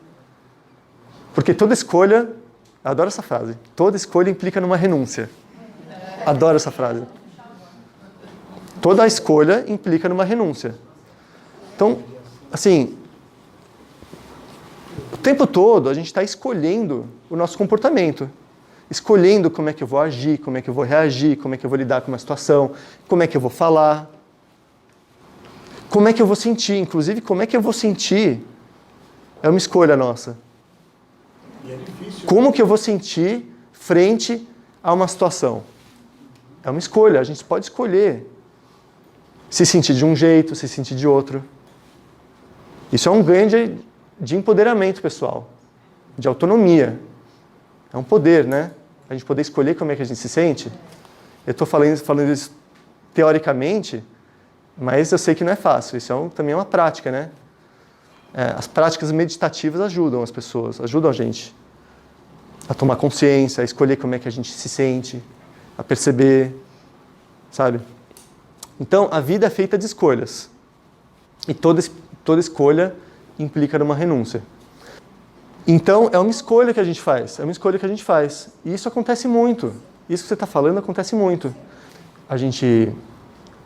Porque toda escolha, eu adoro essa frase, toda escolha implica numa renúncia. Adoro essa frase. Toda escolha implica numa renúncia. Então, assim, o tempo todo a gente está escolhendo o nosso comportamento. Escolhendo como é que eu vou agir, como é que eu vou reagir, como é que eu vou lidar com uma situação, como é que eu vou falar, como é que eu vou sentir. Inclusive, como é que eu vou sentir é uma escolha nossa. E é difícil. Como que eu vou sentir frente a uma situação? É uma escolha, a gente pode escolher se sentir de um jeito, se sentir de outro. Isso é um ganho de empoderamento pessoal, de autonomia. É um poder, né? A gente poder escolher como é que a gente se sente. Eu estou falando isso teoricamente, mas eu sei que não é fácil. Isso também é uma prática, né? As práticas meditativas ajudam as pessoas, ajudam a gente a tomar consciência, a escolher como é que a gente se sente, a perceber, sabe? Então, a vida é feita de escolhas. E toda escolha implica numa renúncia. Então, é uma escolha que a gente faz. E isso acontece muito. Isso que você está falando acontece muito. A gente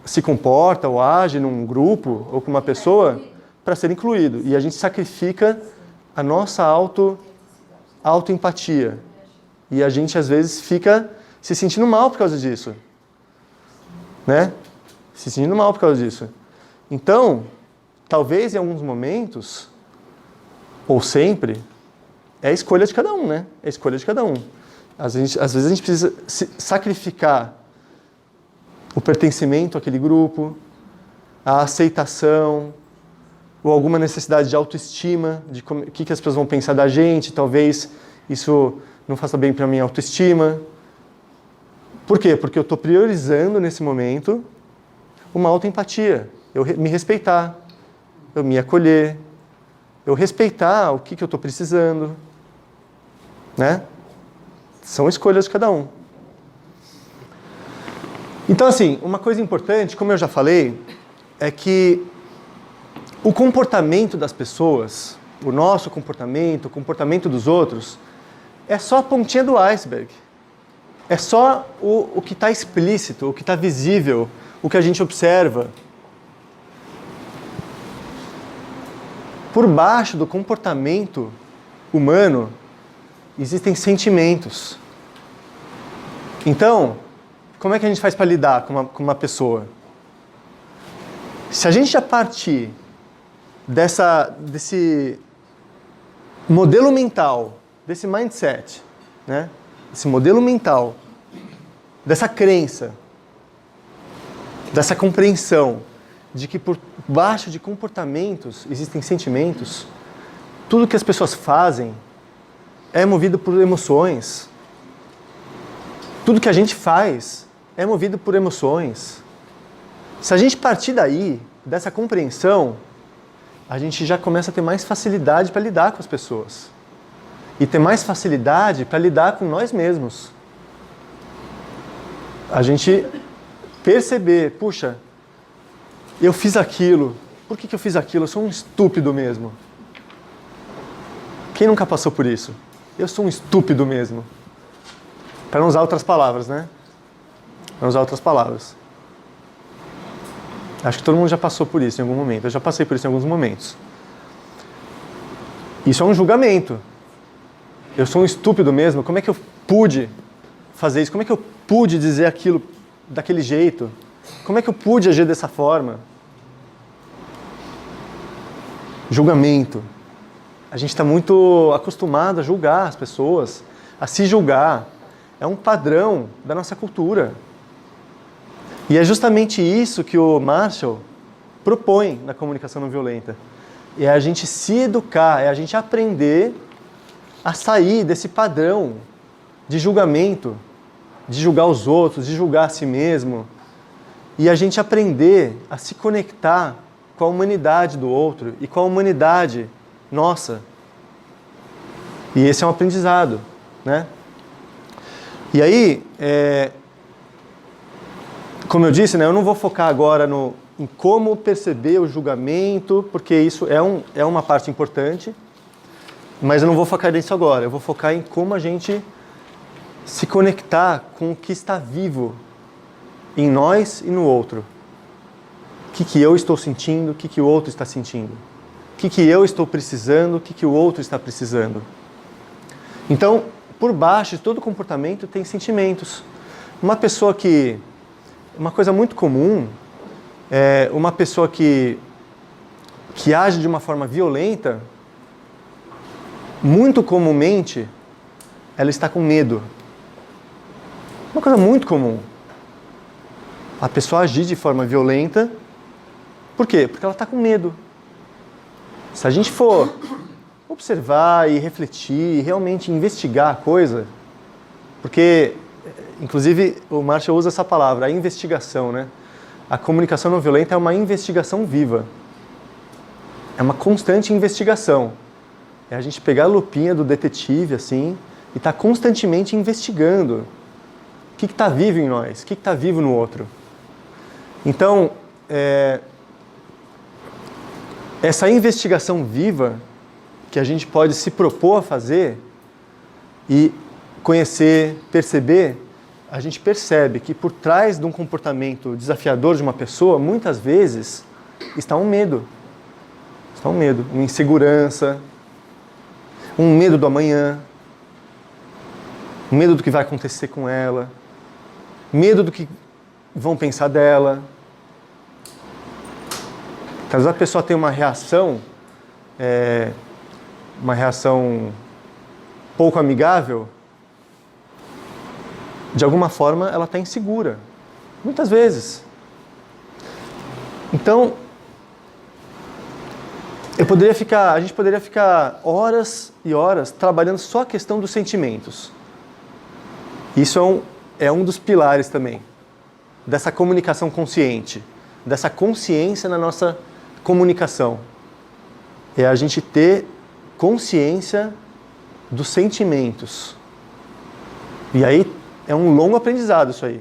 se comporta ou age num grupo ou com uma pessoa para ser incluído. E a gente sacrifica a nossa autoempatia. E a gente, às vezes, fica se sentindo mal por causa disso. Né? Se sentindo mal por causa disso. Então, talvez em alguns momentos, ou sempre, é a escolha de cada um, né? É a escolha de cada um. Às vezes a gente precisa sacrificar o pertencimento àquele grupo, a aceitação, ou alguma necessidade de autoestima, de o que as pessoas vão pensar da gente, talvez isso não faça bem para a minha autoestima. Por quê? Porque eu estou priorizando nesse momento uma autoempatia, eu me respeitar, eu me acolher, eu respeitar o que eu estou precisando, né? São escolhas de cada um. Então, assim, uma coisa importante, como eu já falei, é que o comportamento das pessoas, o nosso comportamento, o comportamento dos outros, é só a pontinha do iceberg. É só o que está explícito, o que está visível, o que a gente observa. Por baixo do comportamento humano, existem sentimentos. Então, como é que a gente faz para lidar com uma pessoa? Se a gente já partir desse modelo mental, desse mindset, né? Esse modelo mental, dessa crença, dessa compreensão de que por baixo de comportamentos existem sentimentos, tudo que as pessoas fazem é movido por emoções. Tudo que a gente faz é movido por emoções. Se a gente partir daí, dessa compreensão, a gente já começa a ter mais facilidade para lidar com as pessoas. E ter mais facilidade para lidar com nós mesmos. A gente perceber, puxa, eu fiz aquilo. Por que eu fiz aquilo? Eu sou um estúpido mesmo. Quem nunca passou por isso? Eu sou um estúpido mesmo. Para não usar outras palavras, né? Para não usar outras palavras. Acho que todo mundo já passou por isso em algum momento. Eu já passei por isso em alguns momentos. Isso é um julgamento. Eu sou um estúpido mesmo? Como é que eu pude fazer isso? Como é que eu pude dizer aquilo daquele jeito? Como é que eu pude agir dessa forma? Julgamento. A gente está muito acostumado a julgar as pessoas, a se julgar. É um padrão da nossa cultura. E é justamente isso que o Marshall propõe na comunicação não violenta. É a gente se educar, é a gente aprender a sair desse padrão de julgamento, de julgar os outros, de julgar a si mesmo, e a gente aprender a se conectar com a humanidade do outro e com a humanidade nossa. E esse é um aprendizado, né? E aí, como eu disse, né, eu não vou focar agora em como perceber o julgamento, porque isso é uma parte importante, mas eu não vou focar nisso agora. Eu vou focar em como a gente se conectar com o que está vivo em nós e no outro. O que eu estou sentindo, o que o outro está sentindo. O que eu estou precisando, o que o outro está precisando. Então, por baixo de todo comportamento tem sentimentos. Uma coisa muito comum é uma pessoa que age de uma forma violenta, muito comumente, ela está com medo. Uma coisa muito comum. A pessoa agir de forma violenta, por quê? Porque ela está com medo. Se a gente for observar e refletir e realmente investigar a coisa, porque, inclusive, o Marshall usa essa palavra, a investigação, né? A comunicação não violenta é uma investigação viva. É uma constante investigação. É a gente pegar a lupinha do detetive, assim, e estar constantemente investigando o que está vivo em nós, o que está vivo no outro. Então, essa investigação viva que a gente pode se propor a fazer e conhecer, perceber, a gente percebe que por trás de um comportamento desafiador de uma pessoa, muitas vezes, está um medo. Está um medo, uma insegurança, um medo do amanhã, um medo do que vai acontecer com ela, medo do que vão pensar dela. Às vezes a pessoa tem uma reação pouco amigável, de alguma forma ela está insegura. Muitas vezes. Então, a gente poderia ficar horas e horas trabalhando só a questão dos sentimentos. Isso é um dos pilares também dessa comunicação consciente, dessa consciência na nossa comunicação. É a gente ter consciência dos sentimentos. E aí é um longo aprendizado isso aí.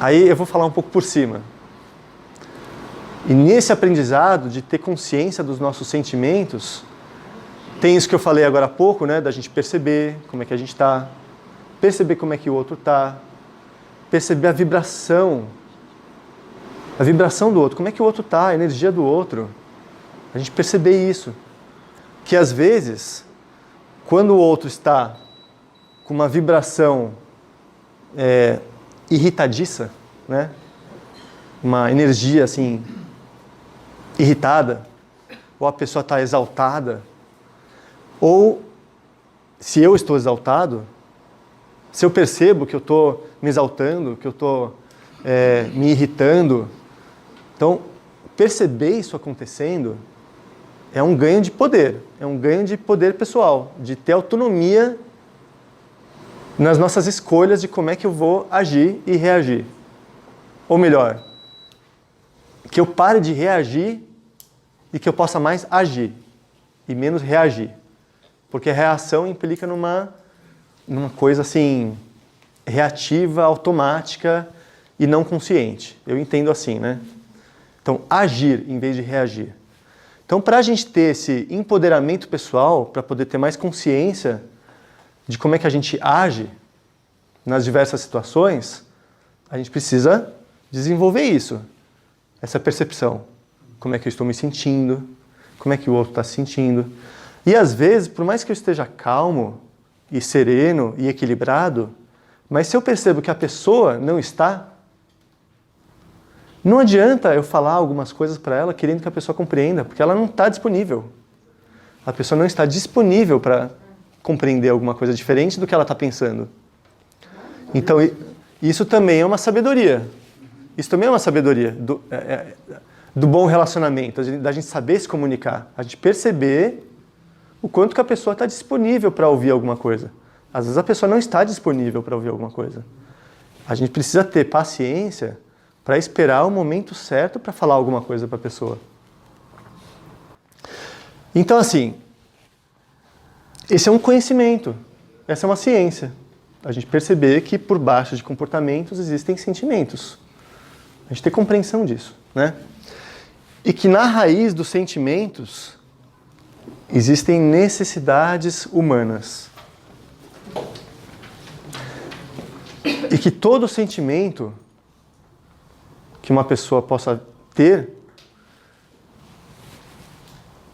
Aí eu vou falar um pouco por cima. E nesse aprendizado de ter consciência dos nossos sentimentos, tem isso que eu falei agora há pouco, né? Da gente perceber como é que a gente está, perceber como é que o outro está, perceber a vibração do outro, como é que o outro está, a energia do outro. A gente perceber isso. Que às vezes, quando o outro está com uma vibração irritadiça, né? Uma energia assim irritada, ou a pessoa está exaltada, ou se eu estou exaltado, se eu percebo que eu estou me exaltando, que eu estou me irritando, então perceber isso acontecendo é um ganho de poder pessoal, de ter autonomia nas nossas escolhas de como é que eu vou agir e reagir. Ou melhor, que eu pare de reagir e que eu possa mais agir e menos reagir. Porque a reação implica numa coisa assim, reativa, automática e não consciente. Eu entendo assim, né? Então, agir em vez de reagir. Então, para a gente ter esse empoderamento pessoal, para poder ter mais consciência de como é que a gente age nas diversas situações, a gente precisa desenvolver isso, essa percepção. Como é que eu estou me sentindo, como é que o outro está se sentindo. E às vezes, por mais que eu esteja calmo e sereno e equilibrado, mas se eu percebo que a pessoa não está, não adianta eu falar algumas coisas para ela querendo que a pessoa compreenda, porque ela não está disponível. A pessoa não está disponível para compreender alguma coisa diferente do que ela está pensando. Então, isso também é uma sabedoria. Isso também é uma sabedoria do bom relacionamento, da gente saber se comunicar, a gente perceber o quanto que a pessoa está disponível para ouvir alguma coisa. Às vezes a pessoa não está disponível para ouvir alguma coisa. A gente precisa ter paciência para esperar o momento certo para falar alguma coisa para a pessoa. Então, assim, esse é um conhecimento, essa é uma ciência. A gente perceber que por baixo de comportamentos existem sentimentos. A gente ter compreensão disso, né? E que na raiz dos sentimentos existem necessidades humanas. E que todo sentimento que uma pessoa possa ter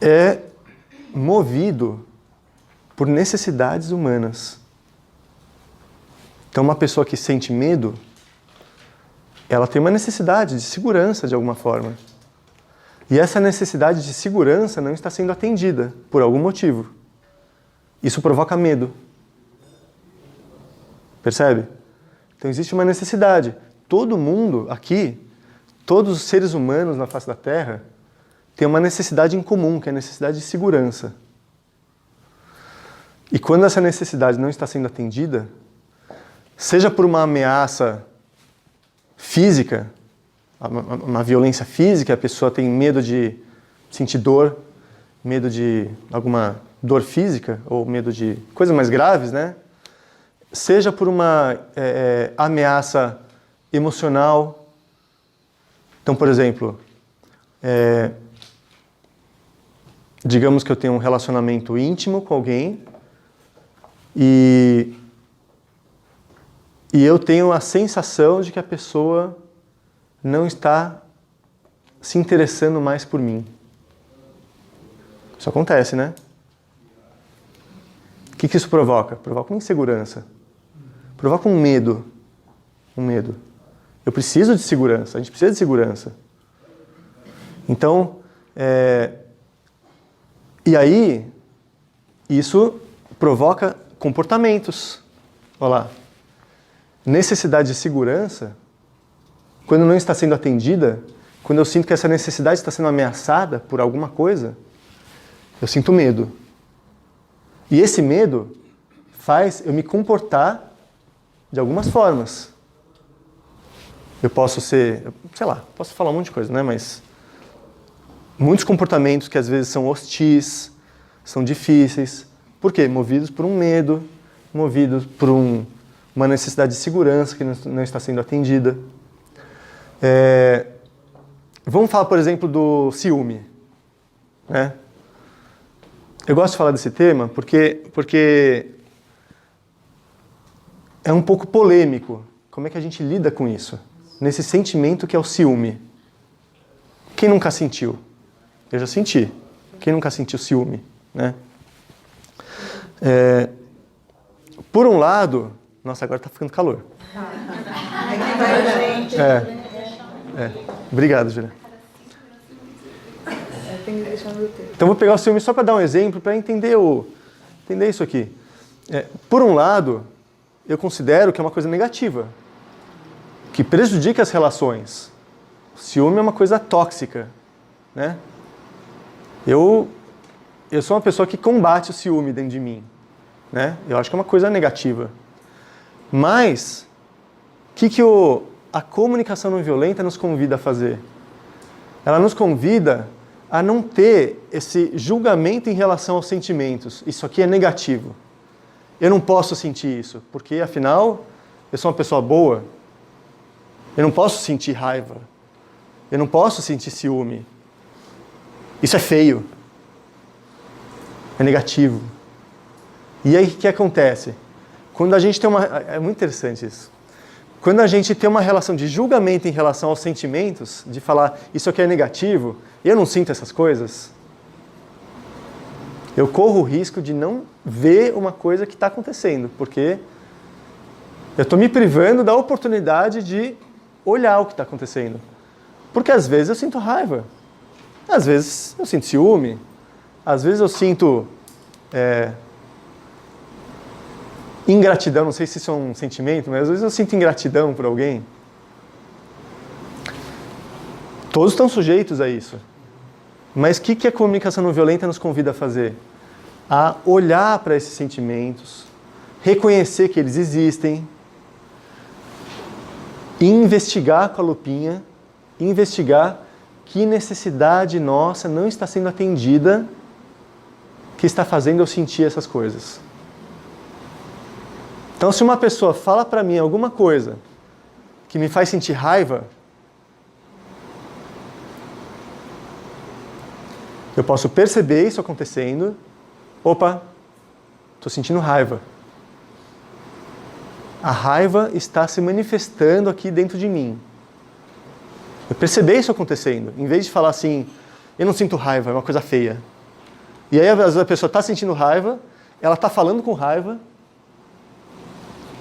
é movido por necessidades humanas. Então, uma pessoa que sente medo, ela tem uma necessidade de segurança de alguma forma. E essa necessidade de segurança não está sendo atendida por algum motivo. Isso provoca medo. Percebe? Então existe uma necessidade. Todo mundo aqui, todos os seres humanos na face da Terra, tem uma necessidade em comum, que é a necessidade de segurança. E quando essa necessidade não está sendo atendida, seja por uma ameaça física, uma violência física, a pessoa tem medo de sentir dor, medo de alguma dor física, ou medo de coisas mais graves, né? Seja por uma ameaça emocional. Então, por exemplo, digamos que eu tenho um relacionamento íntimo com alguém e eu tenho a sensação de que a pessoa não está se interessando mais por mim. Isso acontece, né? O que isso provoca? Provoca uma insegurança. Provoca um medo. Um medo. Eu preciso de segurança. A gente precisa de segurança. Então, e aí, isso provoca comportamentos. Olha lá. Necessidade de segurança, quando não está sendo atendida, quando eu sinto que essa necessidade está sendo ameaçada por alguma coisa, eu sinto medo. E esse medo faz eu me comportar de algumas formas. Eu posso ser, sei lá, posso falar um monte de coisa, né? Mas muitos comportamentos que às vezes são hostis, são difíceis. Por quê? Movidos por um medo, movidos por uma necessidade de segurança que não está sendo atendida. Vamos falar, por exemplo, do ciúme, né? Eu gosto de falar desse tema porque é um pouco polêmico. Como é que a gente lida com isso? Nesse sentimento que é o ciúme. Quem nunca sentiu? Eu já senti. Quem nunca sentiu ciúme, né? Por um lado... Nossa, agora está ficando calor. Obrigado, Julia. Então vou pegar o ciúme só para dar um exemplo, para entender isso aqui. Por um lado, eu considero que é uma coisa negativa, que prejudica as relações. O ciúme é uma coisa tóxica, né? Eu sou uma pessoa que combate o ciúme dentro de mim, né? Eu acho que é uma coisa negativa. Mas, o que a comunicação não violenta nos convida a fazer? Ela nos convida a não ter esse julgamento em relação aos sentimentos. Isso aqui é negativo. Eu não posso sentir isso, porque, afinal, eu sou uma pessoa boa. Eu não posso sentir raiva. Eu não posso sentir ciúme. Isso é feio. É negativo. E aí, o que acontece? Quando a gente tem é muito interessante isso. Quando a gente tem uma relação de julgamento em relação aos sentimentos, de falar, isso aqui é negativo, eu não sinto essas coisas, eu corro o risco de não ver uma coisa que está acontecendo, porque eu estou me privando da oportunidade de olhar o que está acontecendo. Porque às vezes eu sinto raiva, às vezes eu sinto ciúme, às vezes eu sinto... ingratidão, não sei se isso é um sentimento, mas às vezes eu sinto ingratidão por alguém. Todos estão sujeitos a isso. Mas o que a comunicação não violenta nos convida a fazer? A olhar para esses sentimentos, reconhecer que eles existem e investigar com a lupinha, investigar que necessidade nossa não está sendo atendida que está fazendo eu sentir essas coisas. Então, se uma pessoa fala para mim alguma coisa que me faz sentir raiva, eu posso perceber isso acontecendo. Opa, estou sentindo raiva. A raiva está se manifestando aqui dentro de mim. Eu perceber isso acontecendo. Em vez de falar assim, eu não sinto raiva, é uma coisa feia. E aí às vezes a pessoa está sentindo raiva, ela está falando com raiva,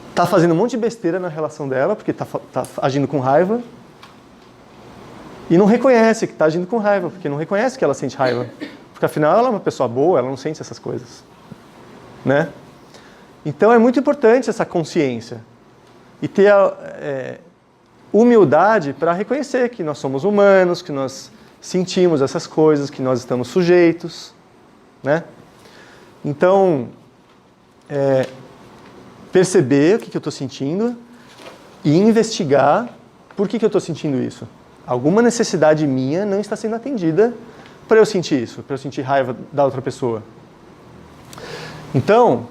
está fazendo um monte de besteira na relação dela, porque está agindo com raiva, e não reconhece que está agindo com raiva, porque não reconhece que ela sente raiva. Porque afinal ela é uma pessoa boa, ela não sente essas coisas. Né? Então é muito importante essa consciência. E ter a humildade para reconhecer que nós somos humanos, que nós sentimos essas coisas, que nós estamos sujeitos. Né? Então, perceber o que eu estou sentindo e investigar por que eu estou sentindo isso. Alguma necessidade minha não está sendo atendida para eu sentir isso, para eu sentir raiva da outra pessoa. Então,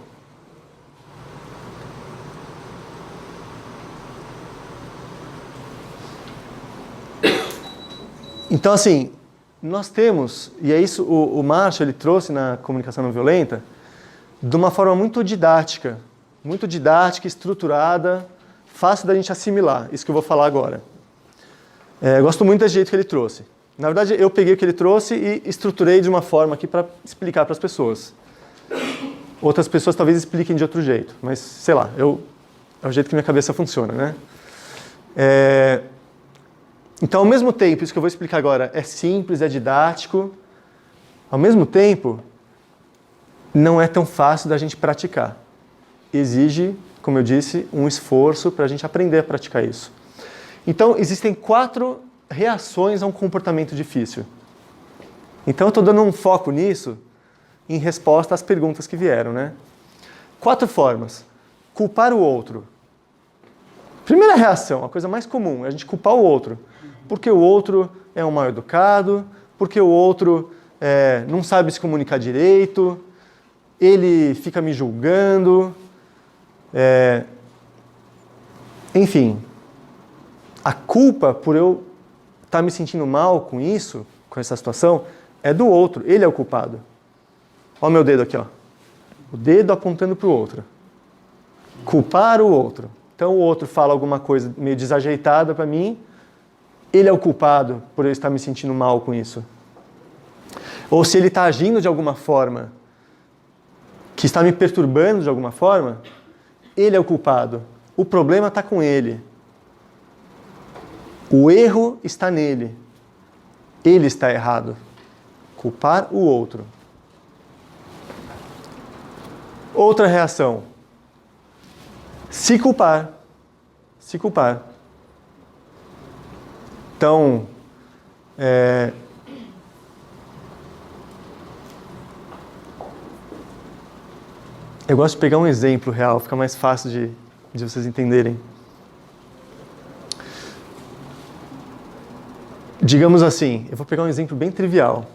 assim, nós temos, e é isso o Marshall ele trouxe na comunicação não violenta, de uma forma muito didática, estruturada, fácil da gente assimilar, isso que eu vou falar agora. Eu gosto muito do jeito que ele trouxe. Na verdade, eu peguei o que ele trouxe e estruturei de uma forma aqui para explicar para as pessoas. Outras pessoas talvez expliquem de outro jeito, mas sei lá, é o jeito que minha cabeça funciona, né? Então, ao mesmo tempo, isso que eu vou explicar agora é simples, é didático, ao mesmo tempo, não é tão fácil da gente praticar. Exige, como eu disse, um esforço para a gente aprender a praticar isso. Então, existem 4 reações a um comportamento difícil. Então, eu estou dando um foco nisso em resposta às perguntas que vieram, né? 4 formas. Culpar o outro. Primeira reação, a coisa mais comum, é a gente culpar o outro. Porque o outro é um mal educado, porque o outro não sabe se comunicar direito, ele fica me julgando, enfim. A culpa por eu estar me sentindo mal com isso, com essa situação, é do outro, ele é o culpado. Olha o meu dedo aqui, ó. O dedo apontando para o outro. Culpar o outro. Então o outro fala alguma coisa meio desajeitada para mim, ele é o culpado por eu estar me sentindo mal com isso. Ou se ele está agindo de alguma forma que está me perturbando de alguma forma, ele é o culpado. O problema está com ele. O erro está nele. Ele está errado. Culpar o outro. Outra reação. Se culpar. Se culpar. Então, eu gosto de pegar um exemplo real, fica mais fácil de vocês entenderem. Digamos assim, eu vou pegar um exemplo bem trivial,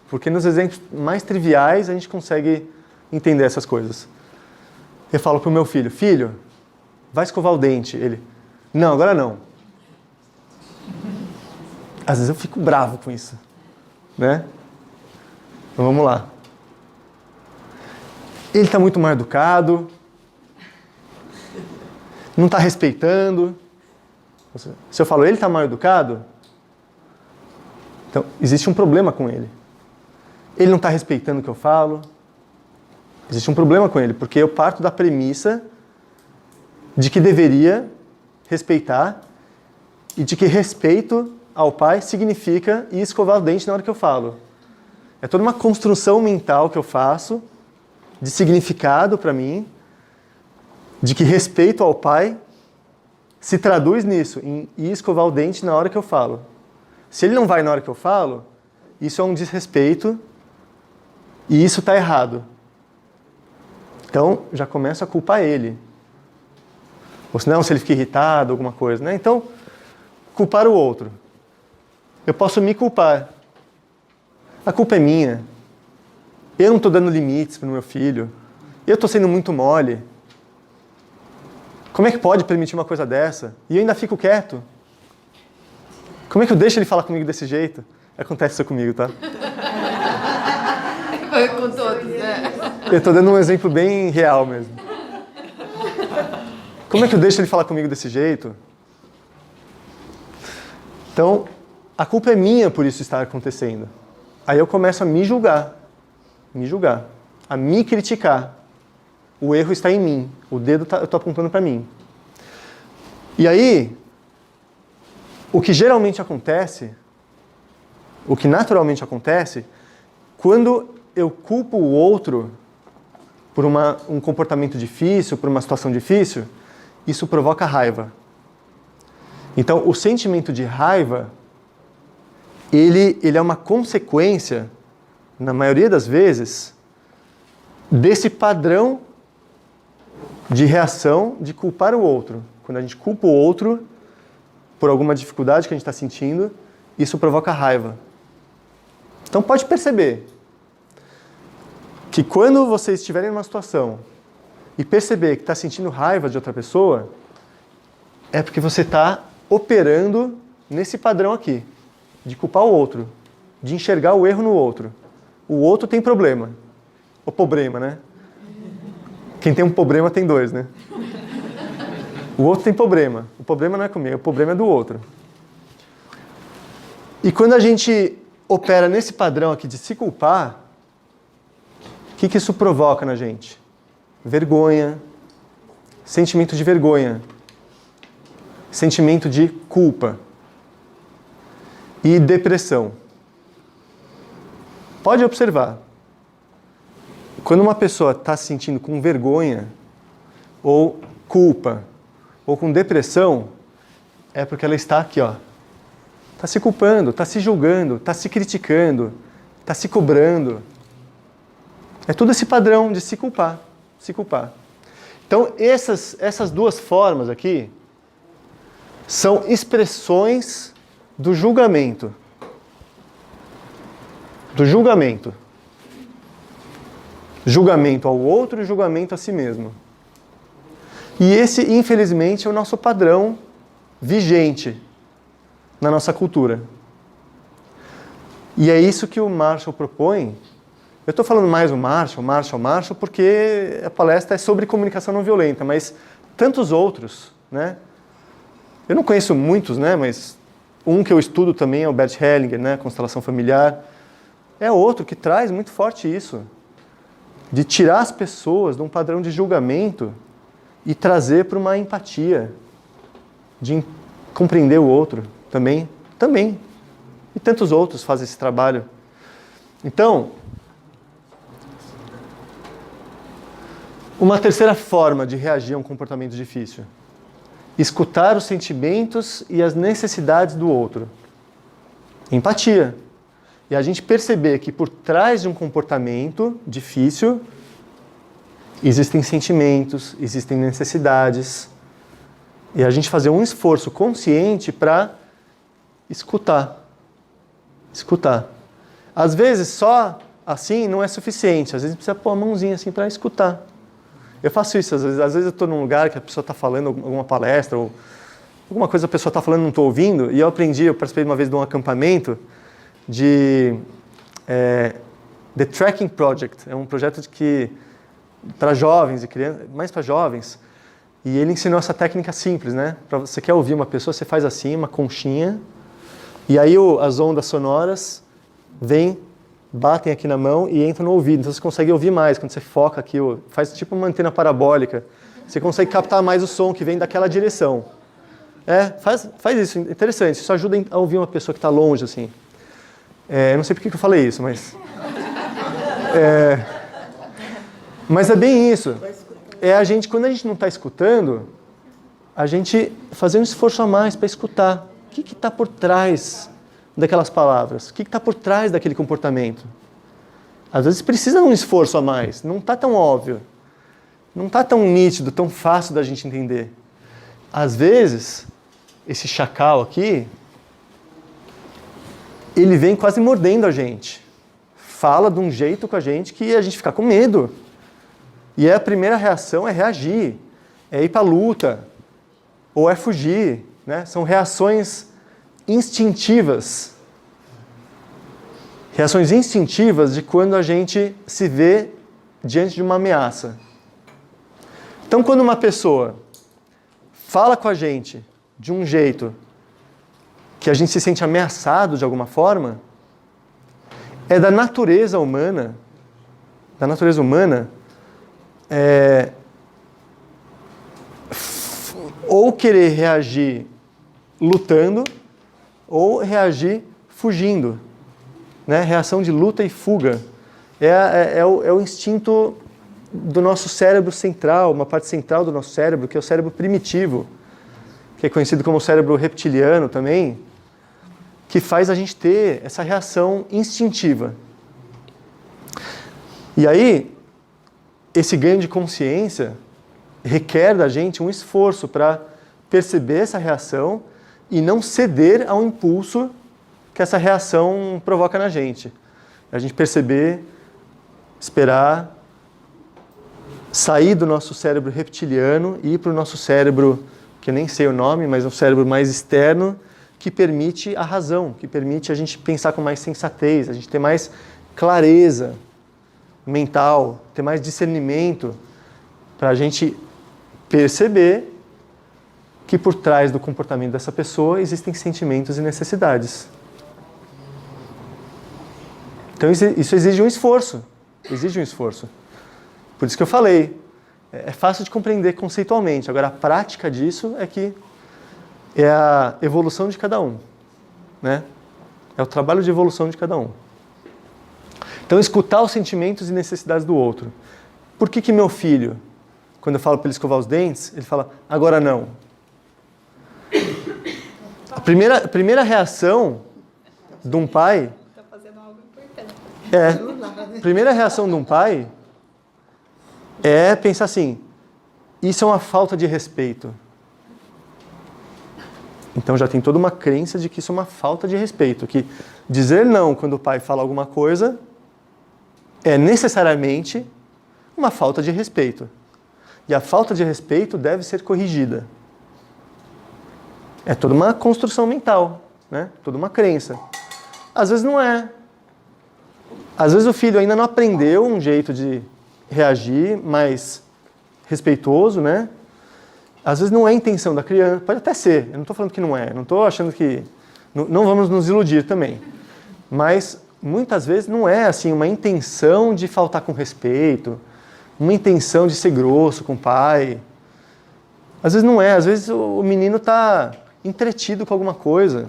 porque nos exemplos mais triviais a gente consegue entender essas coisas. Eu falo pro meu filho, filho, vai escovar o dente. Ele, não, agora não. Às vezes eu fico bravo com isso, né? Então vamos lá. Ele está muito mal educado, não está respeitando. Se eu falo, ele está mal educado, então existe um problema com ele. Ele não está respeitando o que eu falo. Existe um problema com ele, porque eu parto da premissa de que deveria respeitar e de que respeito ao pai significa ir escovar o dente na hora que eu falo. É toda uma construção mental que eu faço de significado para mim, de que respeito ao pai se traduz nisso, em ir escovar o dente na hora que eu falo. Se ele não vai na hora que eu falo, isso é um desrespeito e isso está errado. Então, já começo a culpar ele. Ou senão, se ele fica irritado, alguma coisa, né? Então, culpar o outro. Eu posso me culpar. A culpa é minha. Eu não estou dando limites para o meu filho. Eu estou sendo muito mole. Como é que pode permitir uma coisa dessa? E eu ainda fico quieto. Como é que eu deixo ele falar comigo desse jeito? Acontece isso comigo, tá? Com todos, né? Eu estou dando um exemplo bem real mesmo. Como é que eu deixo ele falar comigo desse jeito? Então, a culpa é minha por isso estar acontecendo. Aí eu começo a me julgar, a me criticar. O erro está em mim, o dedo eu estou apontando para mim. E aí, o que geralmente acontece, o que naturalmente acontece, quando eu culpo o outro por um comportamento difícil, por uma situação difícil, isso provoca raiva. Então, o sentimento de raiva, ele é uma consequência, na maioria das vezes, desse padrão de reação de culpar o outro. Quando a gente culpa o outro por alguma dificuldade que a gente está sentindo, isso provoca raiva. Então pode perceber que quando vocês estiverem numa situação e perceber que está sentindo raiva de outra pessoa, é porque você está operando nesse padrão aqui, de culpar o outro, de enxergar o erro no outro. O outro tem problema. O problema, né? Quem tem um problema tem dois, né? O outro tem problema. O problema não é comigo, o problema é do outro. E quando a gente opera nesse padrão aqui de se culpar, o que isso provoca na gente? Vergonha, sentimento de vergonha, sentimento de culpa e depressão. Pode observar. Quando uma pessoa está se sentindo com vergonha, ou culpa, ou com depressão, é porque ela está aqui, ó. Está se culpando, está se julgando, está se criticando, está se cobrando. É tudo esse padrão de se culpar, se culpar. Então, essas duas formas aqui são expressões do julgamento. Do julgamento. Julgamento ao outro e julgamento a si mesmo. E esse, infelizmente, é o nosso padrão vigente na nossa cultura. E é isso que o Marshall propõe. Eu estou falando mais o Marshall, porque a palestra é sobre comunicação não violenta, mas tantos outros, né? Eu não conheço muitos, né? Mas um que eu estudo também é o Bert Hellinger, né? Constelação familiar. É outro que traz muito forte isso. De tirar as pessoas de um padrão de julgamento e trazer para uma empatia, de compreender o outro também. E tantos outros fazem esse trabalho. Então, uma terceira forma de reagir a um comportamento difícil. Escutar os sentimentos e as necessidades do outro. Empatia. E a gente perceber que por trás de um comportamento difícil, existem sentimentos, existem necessidades. E a gente fazer um esforço consciente para escutar. Escutar. Às vezes, só assim não é suficiente. Às vezes, precisa pôr a mãozinha assim para escutar. Eu faço isso. Às vezes eu estou num lugar que a pessoa está falando alguma palestra, ou alguma coisa a pessoa está falando e não estou ouvindo. E eu participei uma vez de um acampamento de The Tracking Project. É um projeto para jovens e crianças, mais para jovens. E ele ensinou essa técnica simples, né? Para você quer ouvir uma pessoa, você faz assim, uma conchinha. E aí as ondas sonoras batem aqui na mão e entram no ouvido. Então você consegue ouvir mais quando você foca aqui, faz tipo uma antena parabólica. Você consegue captar mais o som que vem daquela direção. Faz isso, interessante. Isso ajuda a ouvir uma pessoa que está longe, assim. Eu não sei por que eu falei isso, mas... Mas é bem isso. Quando a gente não está escutando, a gente fazer um esforço a mais para escutar. O que está por trás daquelas palavras? O que está por trás daquele comportamento? Às vezes precisa de um esforço a mais. Não está tão óbvio. Não está tão nítido, tão fácil da gente entender. às vezes, esse chacal aqui, ele vem quase mordendo a gente. Fala de um jeito com a gente que a gente fica com medo. E a primeira reação é reagir, é ir para a luta, ou é fugir, né? São reações instintivas. Reações instintivas de quando a gente se vê diante de uma ameaça. Então, quando uma pessoa fala com a gente de um jeito que a gente se sente ameaçado de alguma forma, é da natureza humana, ou querer reagir lutando, ou reagir fugindo. Né? Reação de luta e fuga. É o instinto do nosso cérebro central, uma parte central do nosso cérebro, que é o cérebro primitivo, que é conhecido como cérebro reptiliano também, que faz a gente ter essa reação instintiva. E aí, esse ganho de consciência requer da gente um esforço para perceber essa reação e não ceder ao impulso que essa reação provoca na gente. A gente perceber, esperar, sair do nosso cérebro reptiliano e ir para o nosso cérebro, que eu nem sei o nome, mas é um cérebro mais externo, que permite a razão, que permite a gente pensar com mais sensatez, a gente ter mais clareza mental, ter mais discernimento, para a gente perceber que por trás do comportamento dessa pessoa existem sentimentos e necessidades. Então isso exige um esforço. Por isso que eu falei, é fácil de compreender conceitualmente. Agora, a prática disso é que é a evolução de cada um. Né? É o trabalho de evolução de cada um. Então, escutar os sentimentos e necessidades do outro. Por que meu filho, quando eu falo para ele escovar os dentes, ele fala, agora não? A primeira reação de um pai... Está fazendo algo importante. A primeira reação de um pai é pensar assim, isso é uma falta de respeito. Então já tem toda uma crença de que isso é uma falta de respeito, que dizer não quando o pai fala alguma coisa é necessariamente uma falta de respeito. E a falta de respeito deve ser corrigida. É toda uma construção mental, né? Toda uma crença. Às vezes não é. Às vezes o filho ainda não aprendeu um jeito de reagir mais respeitoso, né? Às vezes não é a intenção da criança, pode até ser, eu não estou falando que não é, não estou achando que... Não vamos nos iludir também. Mas muitas vezes não é assim uma intenção de faltar com respeito, uma intenção de ser grosso com o pai. Às vezes não é, às vezes o menino está entretido com alguma coisa.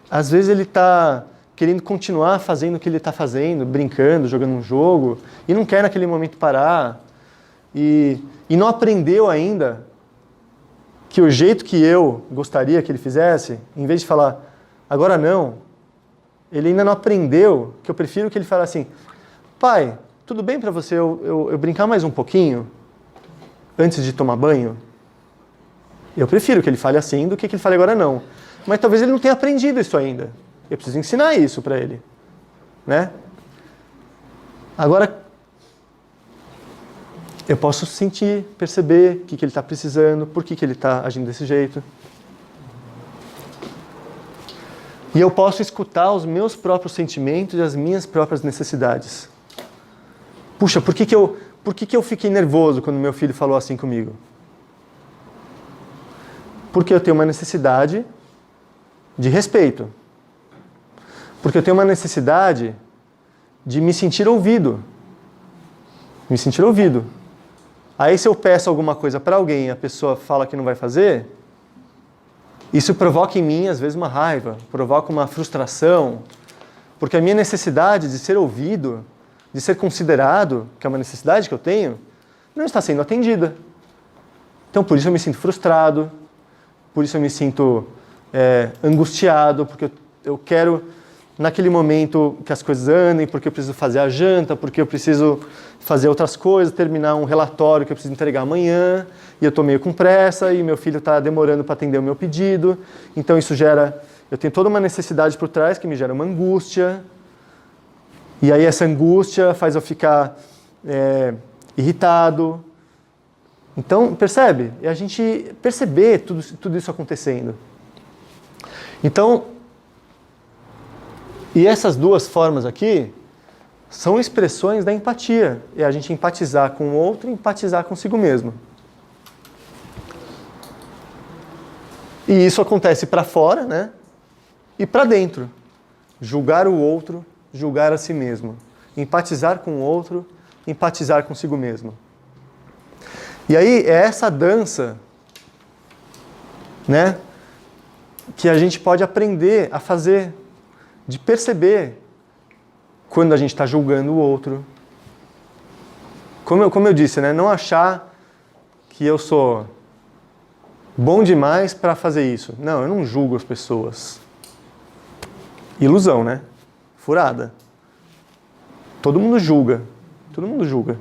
Às vezes ele está querendo continuar fazendo o que ele está fazendo, brincando, jogando um jogo, e não quer naquele momento parar. E não aprendeu ainda que o jeito que eu gostaria que ele fizesse, em vez de falar, agora não, ele ainda não aprendeu que eu prefiro que ele fale assim, pai, tudo bem para você eu brincar mais um pouquinho antes de tomar banho? Eu prefiro que ele fale assim do que ele fale agora não. Mas talvez ele não tenha aprendido isso ainda. Eu preciso ensinar isso para ele. Né? Agora, eu posso sentir, perceber o que ele está precisando, por que ele está agindo desse jeito. E eu posso escutar os meus próprios sentimentos e as minhas próprias necessidades. Puxa, por que eu fiquei nervoso quando meu filho falou assim comigo? Porque eu tenho uma necessidade de respeito. Porque eu tenho uma necessidade de me sentir ouvido. Me sentir ouvido. Aí se eu peço alguma coisa para alguém e a pessoa fala que não vai fazer, isso provoca em mim, às vezes, uma raiva, provoca uma frustração, porque a minha necessidade de ser ouvido, de ser considerado, que é uma necessidade que eu tenho, não está sendo atendida. Então, por isso eu me sinto frustrado, por isso eu me sinto angustiado, porque eu quero naquele momento que as coisas andem, porque eu preciso fazer a janta, porque eu preciso fazer outras coisas, terminar um relatório que eu preciso entregar amanhã, e eu estou meio com pressa, e meu filho está demorando para atender o meu pedido, então isso gera, eu tenho toda uma necessidade por trás que me gera uma angústia, e aí essa angústia faz eu ficar irritado. Então, percebe? É a gente perceber tudo isso acontecendo. Então, e essas duas formas aqui são expressões da empatia. É a gente empatizar com o outro e empatizar consigo mesmo. E isso acontece para fora, né? E para dentro. Julgar o outro, julgar a si mesmo. Empatizar com o outro, empatizar consigo mesmo. E aí é essa dança, né, que a gente pode aprender a fazer, de perceber quando a gente está julgando o outro. Como eu disse, né, não achar que eu sou bom demais para fazer isso. Não, eu não julgo as pessoas. Ilusão, né? Furada. Todo mundo julga. Todo mundo julga.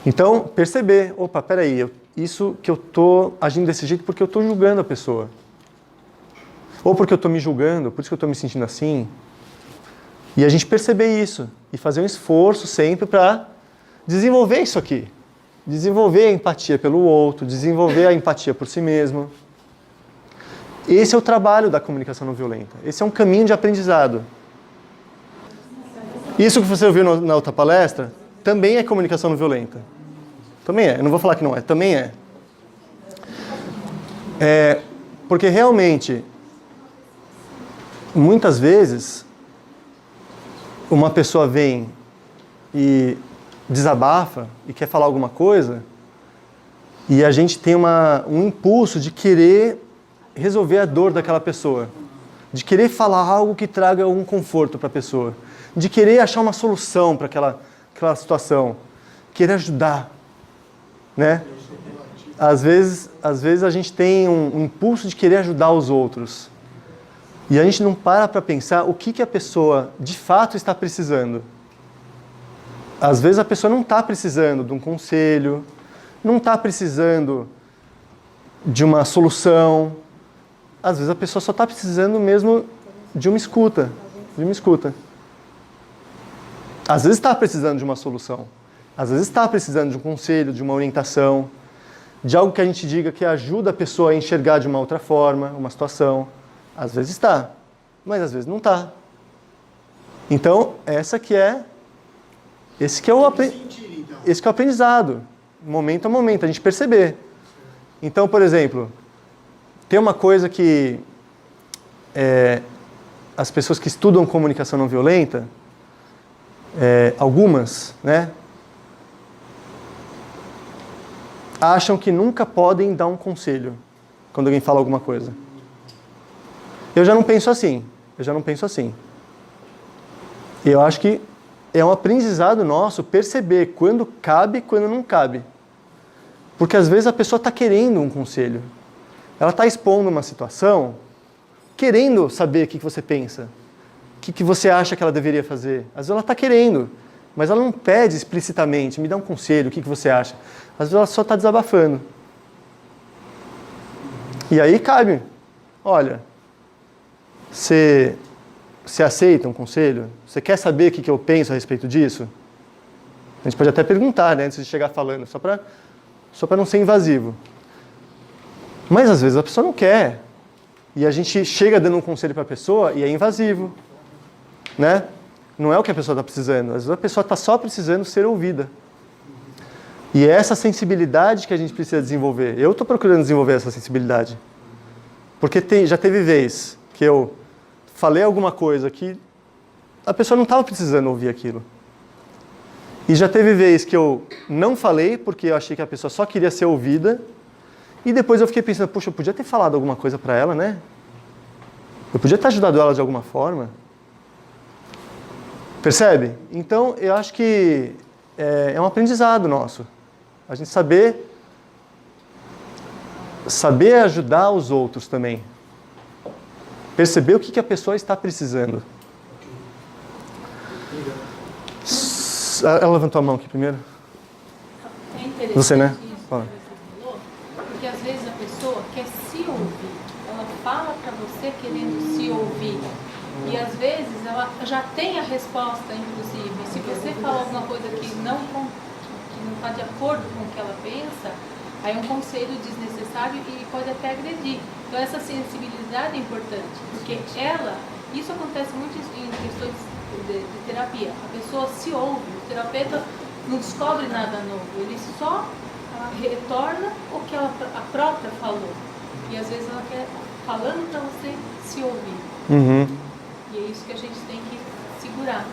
Então, perceber, opa, peraí, isso que eu estou agindo desse jeito porque eu estou julgando a pessoa. Ou porque eu estou me julgando, por isso que eu estou me sentindo assim. E a gente perceber isso. E fazer um esforço sempre para desenvolver isso aqui. Desenvolver a empatia pelo outro, desenvolver a empatia por si mesmo. Esse é o trabalho da comunicação não violenta. Esse é um caminho de aprendizado. Isso que você ouviu na outra palestra também é comunicação não violenta. Também é. Eu não vou falar que não é. Também é. Porque realmente, muitas vezes, uma pessoa vem e desabafa e quer falar alguma coisa e a gente tem um impulso de querer resolver a dor daquela pessoa, de querer falar algo que traga um conforto para a pessoa, de querer achar uma solução para aquela situação, querer ajudar, né? Às vezes a gente tem um impulso de querer ajudar os outros e a gente não para pensar o que a pessoa de fato está precisando. Às vezes a pessoa não está precisando de um conselho, não está precisando de uma solução. Às vezes a pessoa só está precisando mesmo de uma escuta. Às vezes está precisando de uma solução. Às vezes está precisando de um conselho, de uma orientação, de algo que a gente diga que ajuda a pessoa a enxergar de uma outra forma, uma situação. Às vezes está, mas às vezes não está. Então, esse que é o aprendizado, momento a momento, a gente perceber. Então, por exemplo, tem uma coisa que as pessoas que estudam comunicação não violenta, algumas, né, acham que nunca podem dar um conselho quando alguém fala alguma coisa. Eu já não penso assim. Eu acho que é um aprendizado nosso perceber quando cabe e quando não cabe. Porque às vezes a pessoa está querendo um conselho. Ela está expondo uma situação, querendo saber o que você pensa. O que você acha que ela deveria fazer. Às vezes ela está querendo, mas ela não pede explicitamente, me dá um conselho, o que você acha. Às vezes ela só está desabafando. E aí cabe, olha, você aceita um conselho? Você quer saber o que eu penso a respeito disso? A gente pode até perguntar, né, antes de chegar falando, só para não ser invasivo. Mas às vezes a pessoa não quer. E a gente chega dando um conselho para a pessoa e é invasivo. Né? Não é o que a pessoa está precisando. Às vezes a pessoa está só precisando ser ouvida. E é essa sensibilidade que a gente precisa desenvolver. Eu estou procurando desenvolver essa sensibilidade. Porque já teve vez que eu falei alguma coisa que a pessoa não estava precisando ouvir aquilo. E já teve vez que eu não falei porque eu achei que a pessoa só queria ser ouvida. E depois eu fiquei pensando, puxa, eu podia ter falado alguma coisa para ela, né? Eu podia ter ajudado ela de alguma forma. Percebe? Então, eu acho que é um aprendizado nosso. A gente saber ajudar os outros também. Perceber o que a pessoa está precisando. Ela levantou a mão aqui primeiro. É interessante Você, né? isso que Fala. você falou, porque às vezes a pessoa quer se ouvir. Ela fala para você querendo se ouvir. E às vezes ela já tem a resposta, inclusive. Se você fala alguma coisa que não está de acordo com o que ela pensa, aí é um conselho desnecessário e pode até agredir. Então essa sensibilidade é importante, porque isso acontece muito em questões de terapia. A pessoa se ouve, o terapeuta não descobre nada novo, ele só retorna o que a própria falou. E às vezes ela quer falando para você se ouvir. Uhum. E é isso que a gente tem que segurar,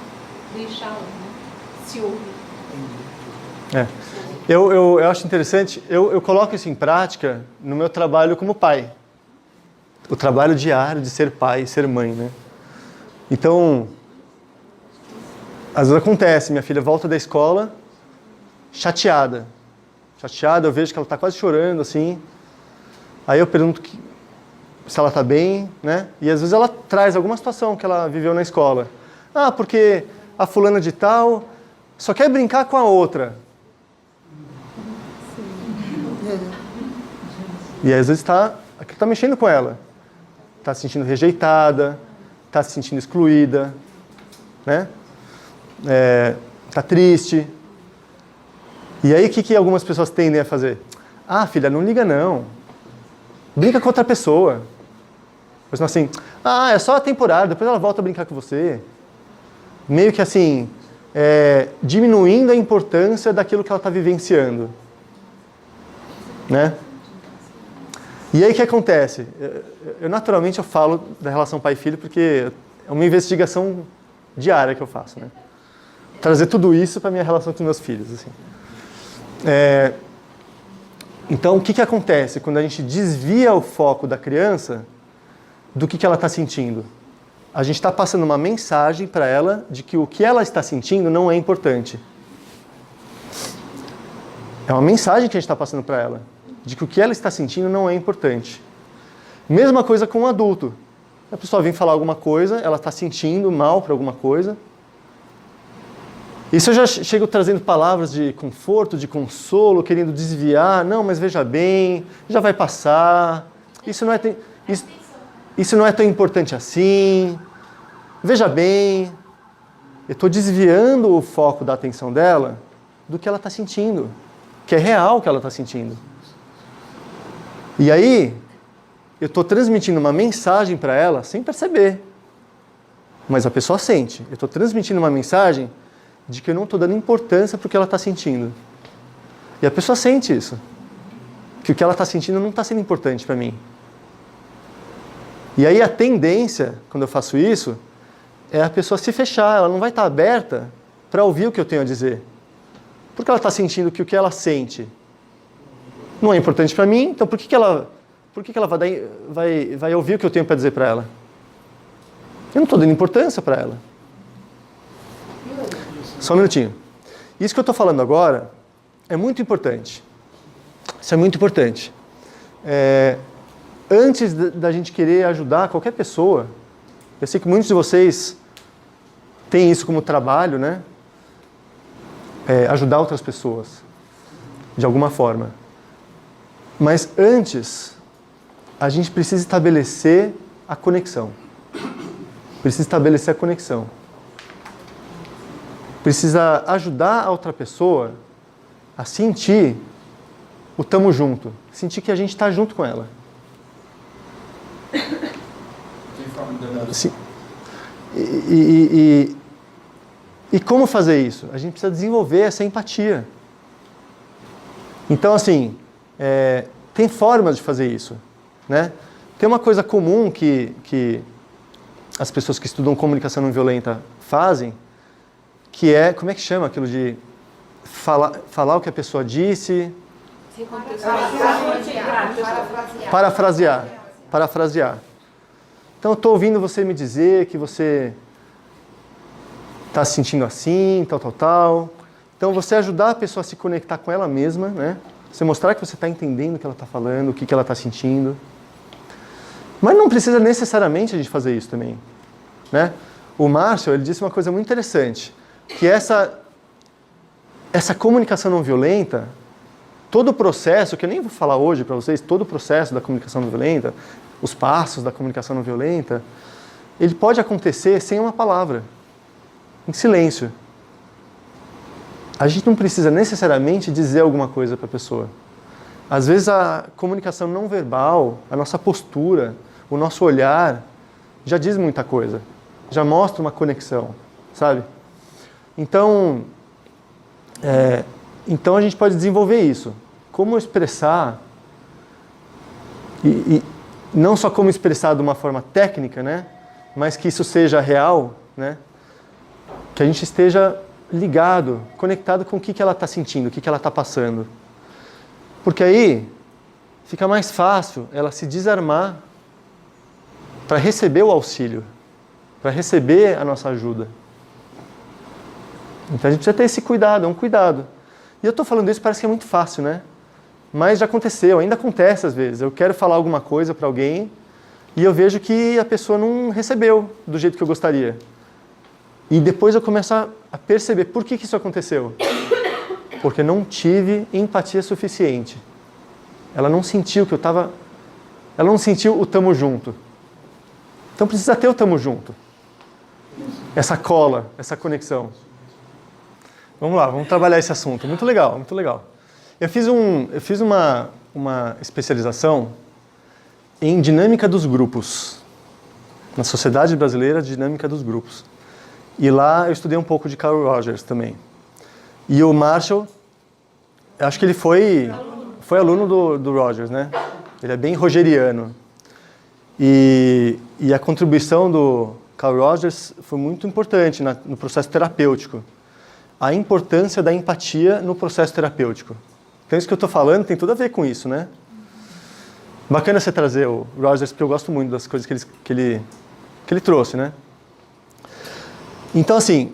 deixá-la, né? Se ouvir. É. Eu acho interessante, eu coloco isso em prática no meu trabalho como pai. O trabalho diário de ser pai e ser mãe, né? Então, às vezes acontece, minha filha volta da escola chateada. Chateada, eu vejo que ela está quase chorando, assim. Aí eu pergunto se ela está bem, né? E às vezes ela traz alguma situação que ela viveu na escola. Ah, porque a fulana de tal só quer brincar com a outra. E às vezes está mexendo com ela. Está se sentindo rejeitada, está se sentindo excluída, né? Está triste. E aí o que algumas pessoas tendem a fazer? Ah, filha, não liga não. Brinca com outra pessoa. Mas não assim, é só a temporada, depois ela volta a brincar com você. Meio que assim, diminuindo a importância daquilo que ela está vivenciando. Né? E aí o que acontece? Naturalmente eu falo da relação pai e filho porque é uma investigação diária que eu faço, né? Trazer tudo isso para a minha relação com meus filhos. Assim. Então o que acontece quando a gente desvia o foco da criança do que ela está sentindo? A gente está passando uma mensagem para ela de que o que ela está sentindo não é importante. É uma mensagem que a gente está passando para ela, de que o que ela está sentindo não é importante. Mesma coisa com o adulto. A pessoa vem falar alguma coisa, ela está sentindo mal para alguma coisa. Isso eu já chego trazendo palavras de conforto, de consolo, querendo desviar. Não, mas veja bem, já vai passar. Isso não é tão importante assim. Veja bem. Eu estou desviando o foco da atenção dela do que ela está sentindo. Que é real o que ela está sentindo. E aí, eu estou transmitindo uma mensagem para ela sem perceber. Mas a pessoa sente. Eu estou transmitindo uma mensagem de que eu não estou dando importância para o que ela está sentindo. E a pessoa sente isso. Que o que ela está sentindo não está sendo importante para mim. E aí a tendência, quando eu faço isso, é a pessoa se fechar. Ela não vai estar aberta para ouvir o que eu tenho a dizer. Porque ela está sentindo que o que ela sente não é importante para mim, então por que ela vai ouvir o que eu tenho para dizer para ela? Eu não estou dando importância para ela. Só um minutinho. Isso que eu estou falando agora é muito importante. Isso é muito importante. Antes da gente querer ajudar qualquer pessoa, eu sei que muitos de vocês têm isso como trabalho, né? Ajudar outras pessoas, de alguma forma. Mas antes, a gente precisa estabelecer a conexão. Precisa estabelecer a conexão. Precisa ajudar a outra pessoa a sentir o tamo junto. Sentir que a gente está junto com ela. Sim. E como fazer isso? A gente precisa desenvolver essa empatia. Então, assim, tem formas de fazer isso, né? Tem uma coisa comum que as pessoas que estudam comunicação não violenta fazem, que é, como é que chama aquilo de falar o que a pessoa disse? Parafrasear. Então, eu estou ouvindo você me dizer que você está se sentindo assim, tal. Então, você ajudar a pessoa a se conectar com ela mesma, né? Você mostrar que você está entendendo o que ela está falando, o que ela está sentindo. Mas não precisa necessariamente a gente fazer isso também, né? O Marshall, ele disse uma coisa muito interessante, que essa comunicação não violenta, todo o processo, que eu nem vou falar hoje para vocês, todo o processo da comunicação não violenta, os passos da comunicação não violenta, ele pode acontecer sem uma palavra, em silêncio. A gente não precisa necessariamente dizer alguma coisa para a pessoa. Às vezes a comunicação não verbal, a nossa postura, o nosso olhar, já diz muita coisa. Já mostra uma conexão, sabe? Então a gente pode desenvolver isso. Como expressar, e não só como expressar de uma forma técnica, né? Mas que isso seja real, né? Que a gente esteja ligado, conectado com o que ela está sentindo, o que ela está passando. Porque aí fica mais fácil ela se desarmar para receber o auxílio, para receber a nossa ajuda. Então a gente precisa ter esse cuidado, é um cuidado. E eu estou falando isso, parece que é muito fácil, né? Mas já aconteceu, ainda acontece às vezes. Eu quero falar alguma coisa para alguém e eu vejo que a pessoa não recebeu do jeito que eu gostaria. E depois eu começo a perceber por que isso aconteceu. Porque não tive empatia suficiente. Ela não sentiu que eu estava... Ela não sentiu o tamo junto. Então precisa ter o tamo junto. Essa cola, essa conexão. Vamos lá, vamos trabalhar esse assunto. Muito legal, muito legal. Eu fiz uma especialização em dinâmica dos grupos. Na Sociedade Brasileira de Dinâmica dos Grupos. E lá eu estudei um pouco de Carl Rogers também. E o Marshall, acho que ele foi aluno do Rogers, né? Ele é bem rogeriano. E a contribuição do Carl Rogers foi muito importante no processo terapêutico. A importância da empatia no processo terapêutico. Então isso que eu estou falando tem tudo a ver com isso, né? Bacana você trazer o Rogers, porque eu gosto muito das coisas que ele trouxe, né? Então, assim,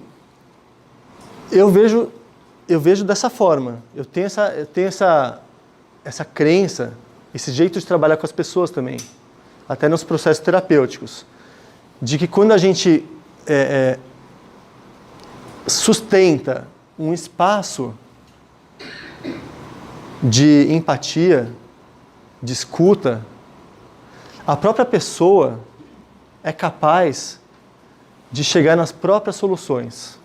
eu vejo dessa forma. Eu tenho essa crença, esse jeito de trabalhar com as pessoas também, até nos processos terapêuticos, de que quando a gente sustenta um espaço de empatia, de escuta, a própria pessoa é capaz de chegar nas próprias soluções.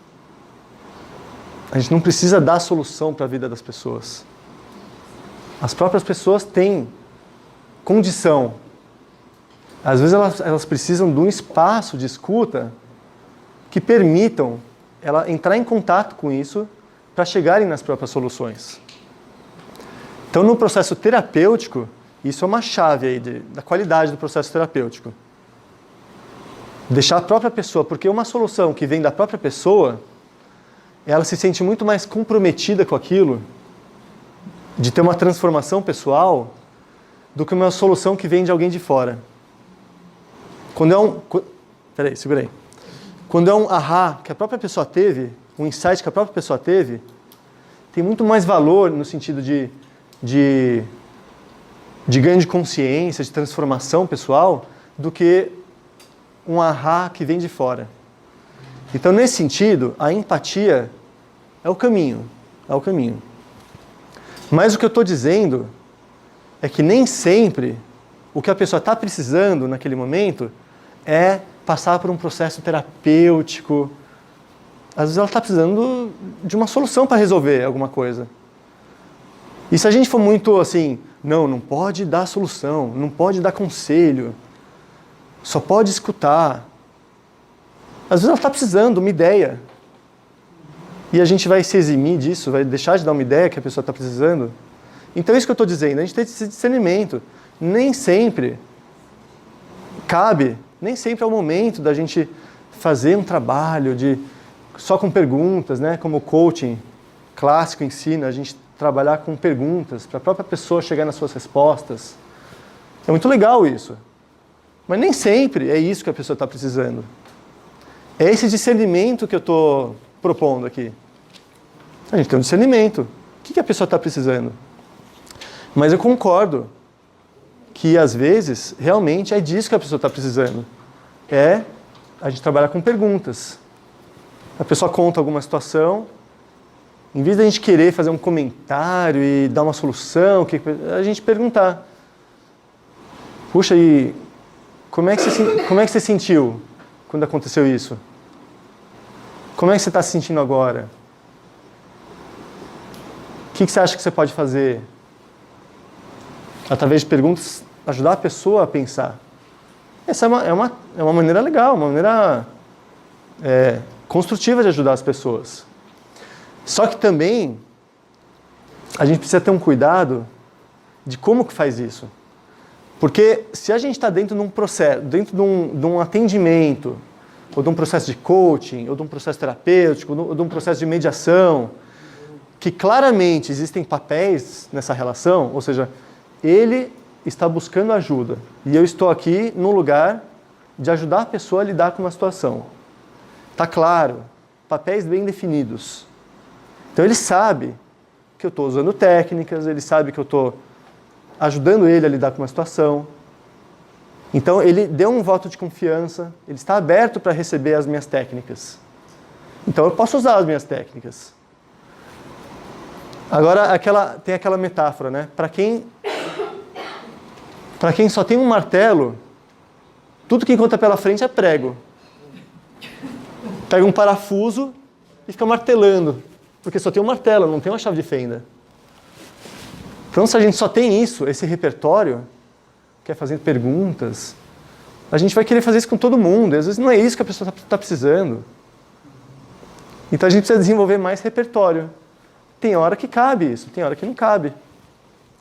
A gente não precisa dar solução para a vida das pessoas. As próprias pessoas têm condição. Às vezes elas precisam de um espaço de escuta que permitam ela entrar em contato com isso para chegarem nas próprias soluções. Então, no processo terapêutico, isso é uma chave aí da qualidade do processo terapêutico. Deixar a própria pessoa, porque uma solução que vem da própria pessoa, ela se sente muito mais comprometida com aquilo, de ter uma transformação pessoal, do que uma solução que vem de alguém de fora. Peraí, segura aí. Quando é um ahá que a própria pessoa teve, um insight que a própria pessoa teve, tem muito mais valor no sentido de ganho de consciência, de transformação pessoal, do que um ahá que vem de fora. Então, nesse sentido, a empatia é o caminho. É o caminho. Mas o que eu estou dizendo é que nem sempre o que a pessoa está precisando naquele momento é passar por um processo terapêutico. Às vezes ela está precisando de uma solução para resolver alguma coisa. E se a gente for muito assim, não pode dar solução, não pode dar conselho, só pode escutar. Às vezes ela está precisando de uma ideia. E a gente vai se eximir disso, vai deixar de dar uma ideia que a pessoa está precisando. Então é isso que eu estou dizendo, a gente tem esse discernimento. Nem sempre cabe, nem sempre é o momento da gente fazer um trabalho só com perguntas, né? Como o coaching clássico ensina, a gente trabalhar com perguntas, para a própria pessoa chegar nas suas respostas. É muito legal isso. Mas nem sempre é isso que a pessoa está precisando. É esse discernimento que eu estou propondo aqui. A gente tem um discernimento. O que a pessoa está precisando? Mas eu concordo que às vezes realmente é disso que a pessoa está precisando. É a gente trabalhar com perguntas. A pessoa conta alguma situação, em vez da gente querer fazer um comentário e dar uma solução, a gente perguntar. Puxa, e como é que você sentiu quando aconteceu isso? Como é que você está se sentindo agora? O que você acha que você pode fazer? Através de perguntas, ajudar a pessoa a pensar. Essa é uma maneira legal, uma maneira construtiva de ajudar as pessoas. Só que também a gente precisa ter um cuidado de como que faz isso. Porque se a gente está dentro de um processo, dentro de um atendimento, ou de um processo de coaching, ou de um processo terapêutico, ou de um processo de mediação, que claramente existem papéis nessa relação, ou seja, ele está buscando ajuda e eu estou aqui no lugar de ajudar a pessoa a lidar com uma situação. Está claro, papéis bem definidos. Então ele sabe que eu estou usando técnicas, ele sabe que eu estou ajudando ele a lidar com uma situação. Então ele deu um voto de confiança, ele está aberto para receber as minhas técnicas. Então eu posso usar as minhas técnicas. Agora tem aquela metáfora, né? Para quem só tem um martelo, tudo que encontra pela frente é prego. Pega um parafuso e fica martelando, porque só tem um martelo, não tem uma chave de fenda. Então, se a gente só tem isso, esse repertório, quer fazer perguntas, a gente vai querer fazer isso com todo mundo. Às vezes não é isso que a pessoa está precisando. Então, a gente precisa desenvolver mais repertório. Tem hora que cabe isso, tem hora que não cabe.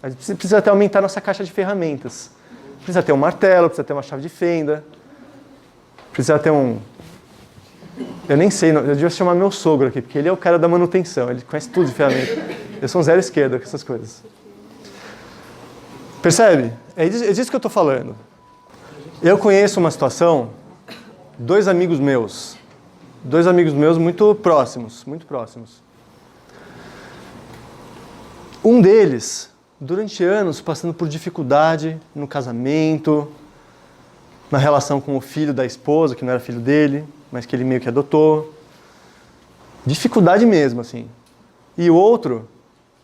A gente precisa até aumentar nossa caixa de ferramentas. Precisa ter um martelo, precisa ter uma chave de fenda, precisa ter um... Eu nem sei, eu devia chamar meu sogro aqui, porque ele é o cara da manutenção, ele conhece tudo de ferramenta. Eu sou um zero esquerda com essas coisas. Percebe? É disso que eu estou falando. Eu conheço uma situação, dois amigos meus muito próximos. Um deles, durante anos, passando por dificuldade no casamento, na relação com o filho da esposa, que não era filho dele, mas que ele meio que adotou. Dificuldade mesmo, assim. E o outro,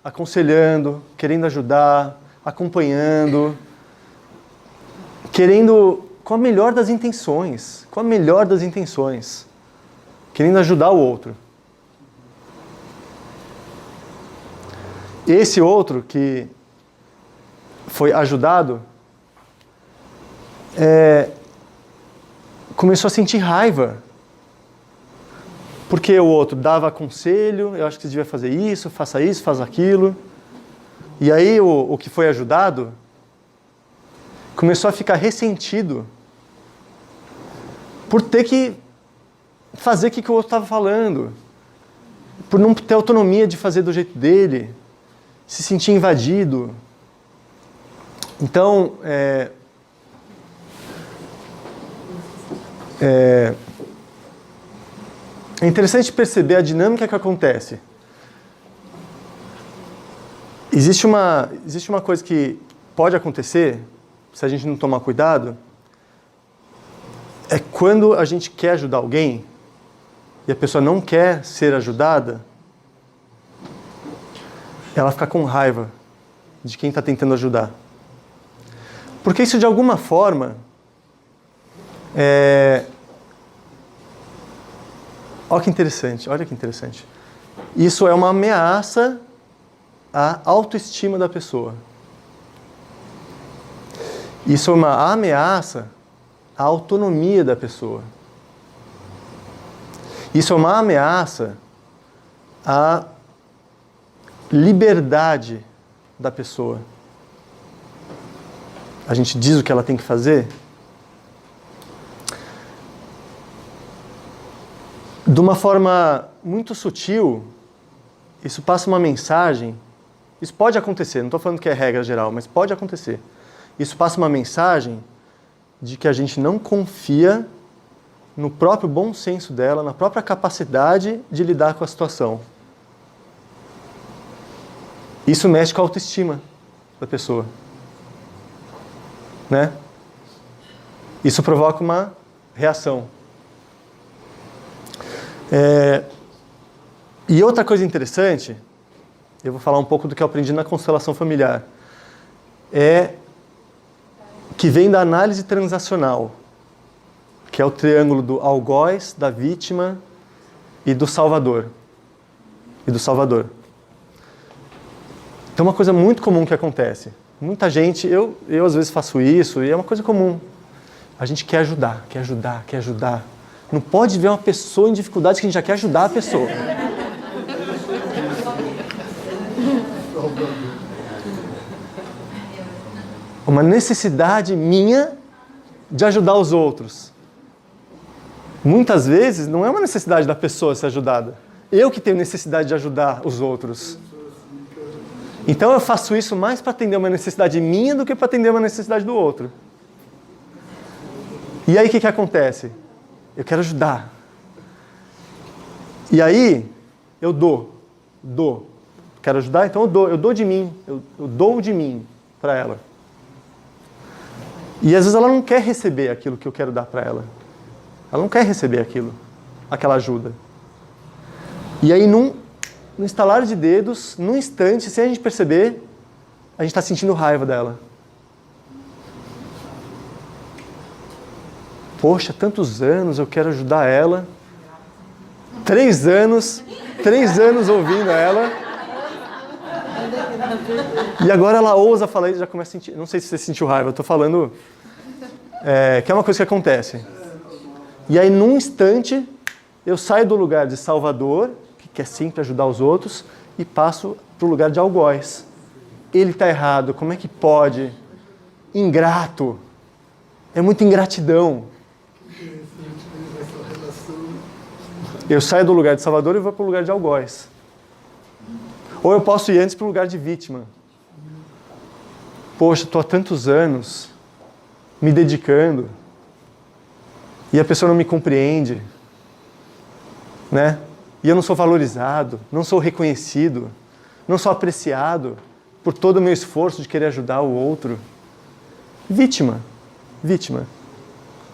aconselhando, querendo ajudar, acompanhando, querendo, com a melhor das intenções, querendo ajudar o outro. Esse outro que foi ajudado, começou a sentir raiva. Porque o outro dava conselho, eu acho que você devia fazer isso, faça aquilo. E aí o que foi ajudado começou a ficar ressentido por ter que fazer o que o outro estava falando, por não ter autonomia de fazer do jeito dele, se sentir invadido. Então, é interessante perceber a dinâmica que acontece. Existe uma coisa que pode acontecer, se a gente não tomar cuidado, é quando a gente quer ajudar alguém e a pessoa não quer ser ajudada, ela fica com raiva de quem está tentando ajudar. Porque isso, de alguma forma, olha que interessante. Isso é uma ameaça à autoestima da pessoa. Isso é uma ameaça à autonomia da pessoa. Isso é uma ameaça à liberdade da pessoa. A gente diz o que ela tem que fazer. De uma forma muito sutil, isso passa uma mensagem. Isso pode acontecer, não estou falando que é regra geral, mas pode acontecer. Isso passa uma mensagem de que a gente não confia no próprio bom senso dela, na própria capacidade de lidar com a situação. Isso mexe com a autoestima da pessoa. né? Isso provoca uma reação. E outra coisa interessante, eu vou falar um pouco do que eu aprendi na constelação familiar, que vem da análise transacional, que é o triângulo do algoz, da vítima e do salvador. Então, uma coisa muito comum que acontece. Muita gente, eu às vezes faço isso, e é uma coisa comum. A gente quer ajudar. Não pode ver uma pessoa em dificuldade que a gente já quer ajudar a pessoa. Uma necessidade minha de ajudar os outros. Muitas vezes não é uma necessidade da pessoa ser ajudada. Eu que tenho necessidade de ajudar os outros. Então eu faço isso mais para atender uma necessidade minha do que para atender uma necessidade do outro. E aí o que acontece? Eu quero ajudar. E aí eu dou. Quero ajudar, então eu dou de mim. Eu dou de mim para ela. E às vezes ela não quer receber aquilo que eu quero dar para ela. Ela não quer receber aquela ajuda. E aí, no estalar de dedos, num instante, sem a gente perceber, a gente está sentindo raiva dela. Poxa, tantos anos eu quero ajudar ela. 3 anos ouvindo ela. E agora ela ousa falar e já começa a sentir. Não sei se você sentiu raiva, eu estou falando que é uma coisa que acontece. E aí, num instante, eu saio do lugar de salvador, que quer sempre ajudar os outros, e passo para o lugar de algoz. Ele está errado, como é que pode? Ingrato. É muita ingratidão. Eu saio do lugar de salvador e vou para o lugar de algoz. Ou eu posso ir antes para o lugar de vítima. Poxa, estou há tantos anos me dedicando e a pessoa não me compreende, né? E eu não sou valorizado, não sou reconhecido, não sou apreciado por todo o meu esforço de querer ajudar o outro. Vítima.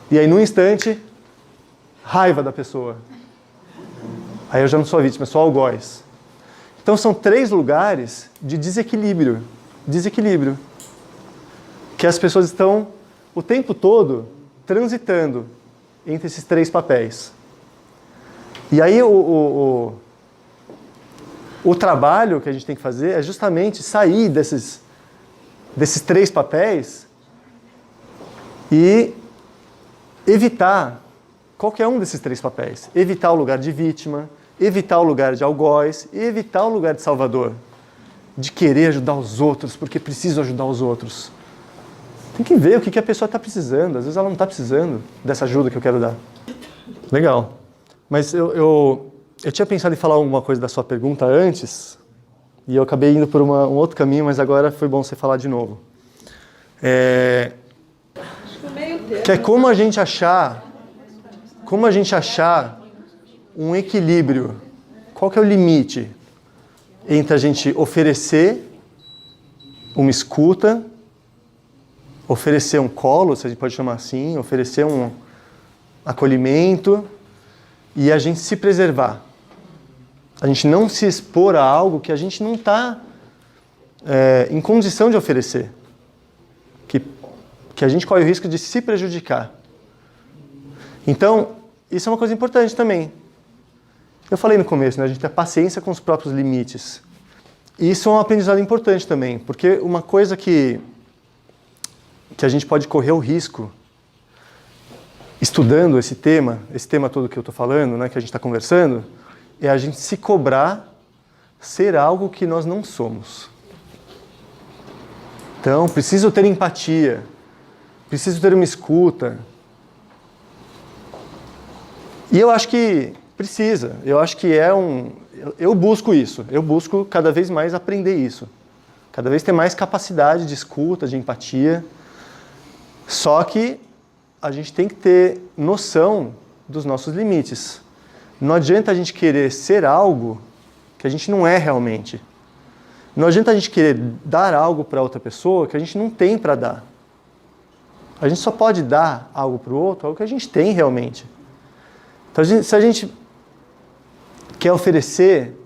E aí, num instante, raiva da pessoa. Aí eu já não sou a vítima, eu sou algoz. Então são 3 lugares de desequilíbrio. Que as pessoas estão o tempo todo transitando entre esses 3 papéis. E aí o trabalho que a gente tem que fazer é justamente sair desses 3 papéis e evitar qualquer um desses 3 papéis. Evitar o lugar de vítima, evitar o lugar de algoz e evitar o lugar de salvador. De querer ajudar os outros, porque preciso ajudar os outros. Tem que ver o que a pessoa está precisando. Às vezes ela não está precisando dessa ajuda que eu quero dar. Legal. Mas eu tinha pensado em falar alguma coisa da sua pergunta antes, e eu acabei indo por um outro caminho, mas agora foi bom você falar de novo. Que é como a gente achar um equilíbrio. Qual que é o limite entre a gente oferecer uma escuta, oferecer um colo, se a gente pode chamar assim, oferecer um acolhimento e a gente se preservar. A gente não se expor a algo que a gente não está em condição de oferecer. Que a gente corre o risco de se prejudicar. Então, isso é uma coisa importante também. Eu falei no começo, né? A gente ter paciência com os próprios limites. E isso é um aprendizado importante também, porque uma coisa que a gente pode correr o risco, estudando esse tema todo que eu estou falando, né, que a gente está conversando, é a gente se cobrar ser algo que nós não somos. Então, preciso ter empatia, preciso ter uma escuta. E eu acho que precisa, eu acho que eu busco isso, eu busco cada vez mais aprender isso. Cada vez ter mais capacidade de escuta, de empatia. Só que a gente tem que ter noção dos nossos limites. Não adianta a gente querer ser algo que a gente não é realmente. Não adianta a gente querer dar algo para outra pessoa que a gente não tem para dar. A gente só pode dar algo para o outro, algo que a gente tem realmente. Então, se a gente quer oferecer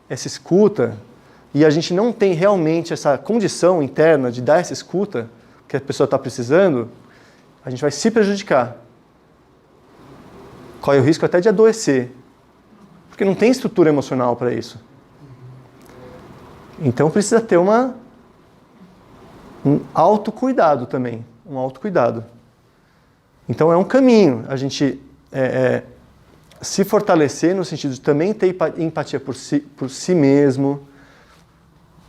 essa escuta e a gente não tem realmente essa condição interna de dar essa escuta que a pessoa está precisando, a gente vai se prejudicar. Corre o risco até de adoecer, porque não tem estrutura emocional para isso. Então precisa ter um autocuidado também, um autocuidado. Então é um caminho, a gente se fortalecer no sentido de também ter empatia por si mesmo,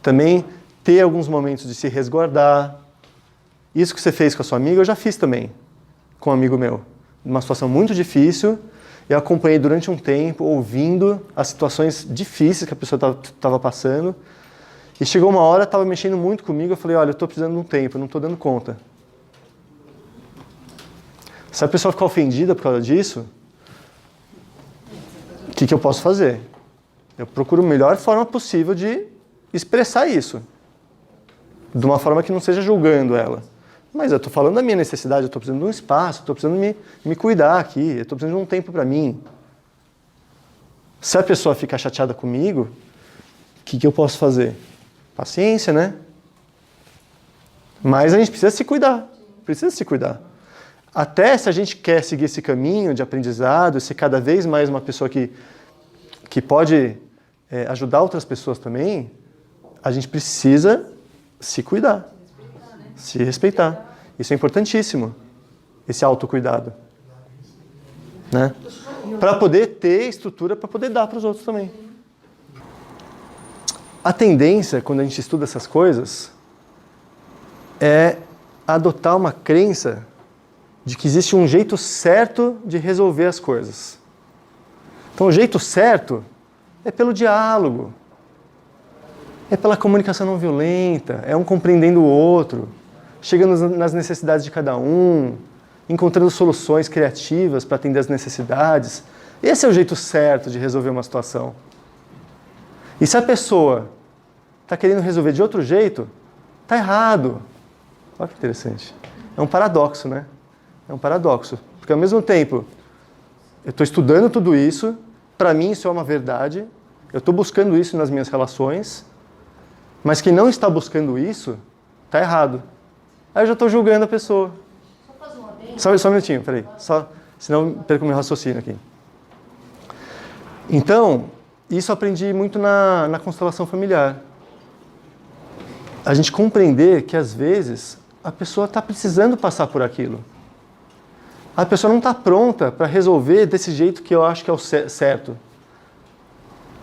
também ter alguns momentos de se resguardar. Isso que você fez com a sua amiga, eu já fiz também com um amigo meu. Uma situação muito difícil, eu acompanhei durante um tempo, ouvindo as situações difíceis que a pessoa estava passando, e chegou uma hora, estava mexendo muito comigo, eu falei, olha, eu estou precisando de um tempo, eu não estou dando conta. Se a pessoa ficar ofendida por causa disso, o que eu posso fazer? Eu procuro a melhor forma possível de expressar isso, de uma forma que não seja julgando ela. Mas eu estou falando da minha necessidade, eu estou precisando de um espaço, eu estou precisando me cuidar aqui, eu estou precisando de um tempo para mim. Se a pessoa ficar chateada comigo, o que eu posso fazer? Paciência, né? Mas a gente precisa se cuidar, Até se a gente quer seguir esse caminho de aprendizado, ser cada vez mais uma pessoa que pode ajudar outras pessoas também, a gente precisa se cuidar. Se respeitar. Isso é importantíssimo, esse autocuidado. Né? Para poder ter estrutura para poder dar para os outros também. A tendência, quando a gente estuda essas coisas, é adotar uma crença de que existe um jeito certo de resolver as coisas. Então, o jeito certo é pelo diálogo, é pela comunicação não violenta, é um compreendendo o outro, chegando nas necessidades de cada um, encontrando soluções criativas para atender as necessidades. Esse é o jeito certo de resolver uma situação. E se a pessoa está querendo resolver de outro jeito, está errado. Olha que interessante. É um paradoxo, né? É um paradoxo. Porque ao mesmo tempo, eu estou estudando tudo isso, para mim isso é uma verdade, eu estou buscando isso nas minhas relações, mas quem não está buscando isso, está errado. Aí eu já estou julgando a pessoa. Só fazer uma bem. Só um minutinho, peraí. Senão eu perco meu raciocínio aqui. Então, isso eu aprendi muito na constelação familiar. A gente compreender que, às vezes, a pessoa está precisando passar por aquilo. A pessoa não está pronta para resolver desse jeito que eu acho que é o certo.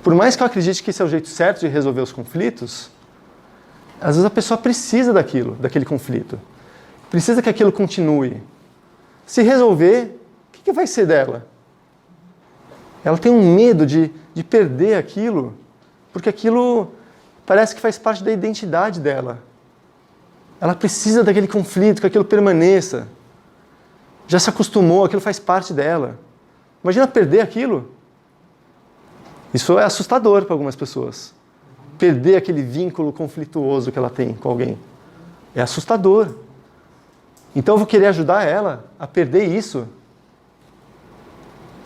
Por mais que eu acredite que esse é o jeito certo de resolver os conflitos, às vezes a pessoa precisa daquele conflito. Precisa que aquilo continue. Se resolver, o que vai ser dela? Ela tem um medo de perder aquilo, porque aquilo parece que faz parte da identidade dela. Ela precisa daquele conflito, que aquilo permaneça. Já se acostumou, aquilo faz parte dela. Imagina perder aquilo. Isso é assustador para algumas pessoas. Perder aquele vínculo conflituoso que ela tem com alguém. É assustador. Então eu vou querer ajudar ela a perder isso.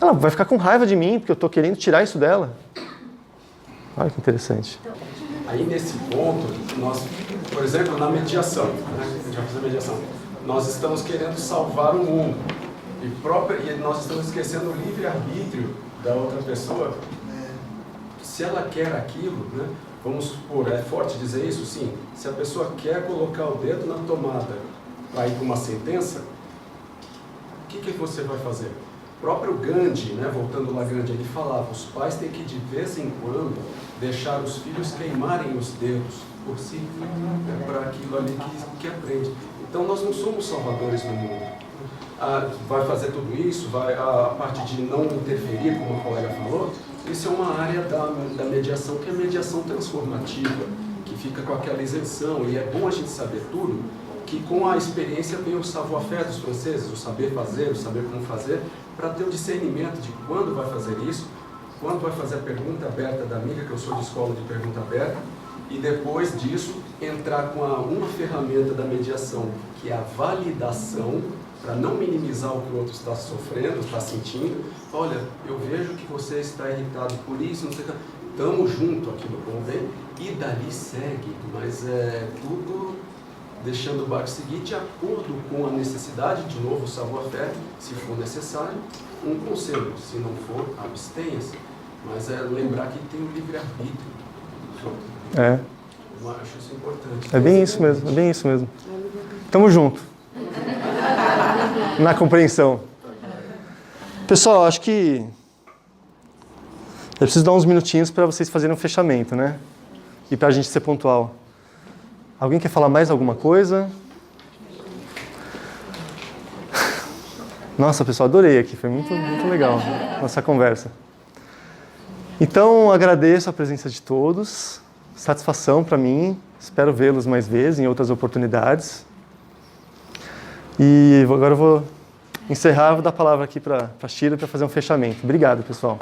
Ela vai ficar com raiva de mim, porque eu estou querendo tirar isso dela. Olha que interessante. Aí nesse ponto, nós, por exemplo, na mediação, né? A gente vai fazer mediação. Nós estamos querendo salvar o mundo. E nós estamos esquecendo o livre-arbítrio da outra pessoa. Se ela quer aquilo, né? Vamos supor, é forte dizer isso? Sim. Se a pessoa quer colocar o dedo na tomada para ir para uma sentença, o que você vai fazer? O próprio Gandhi, né, voltando lá Gandhi, ele falava, os pais têm que de vez em quando deixar os filhos queimarem os dedos por si, para aquilo ali que aprende. Então nós não somos salvadores do mundo. Vai fazer tudo isso, a parte de não interferir, como a colega falou, isso é uma área da mediação, que é a mediação transformativa, que fica com aquela isenção, e é bom a gente saber tudo, que com a experiência vem o savoir-faire dos franceses, o saber fazer, o saber como fazer, para ter o discernimento de quando vai fazer isso, quando vai fazer a pergunta aberta da amiga, que eu sou de escola de pergunta aberta, e depois disso entrar com uma ferramenta da mediação, que é a validação, para não minimizar o que o outro está sofrendo, está sentindo. Olha, eu vejo que você está irritado por isso, não sei o que. Estamos junto aqui no bom bem, e dali segue, mas é tudo deixando o barco seguir de acordo com a necessidade, de novo, savoir-faire, se for necessário, um conselho, se não for, abstenha-se. Mas é lembrar que tem o livre-arbítrio. Eu acho isso importante. É bem isso mesmo, é bem isso mesmo. Tamo junto. Na compreensão. Pessoal, acho que eu preciso dar uns minutinhos para vocês fazerem um fechamento, né? E para a gente ser pontual. Alguém quer falar mais alguma coisa? Nossa, pessoal, adorei aqui. Foi muito legal nossa conversa. Então, agradeço a presença de todos. Satisfação para mim. Espero vê-los mais vezes, em outras oportunidades. E agora eu vou encerrar, vou dar a palavra aqui para a Shira para fazer um fechamento. Obrigado, pessoal.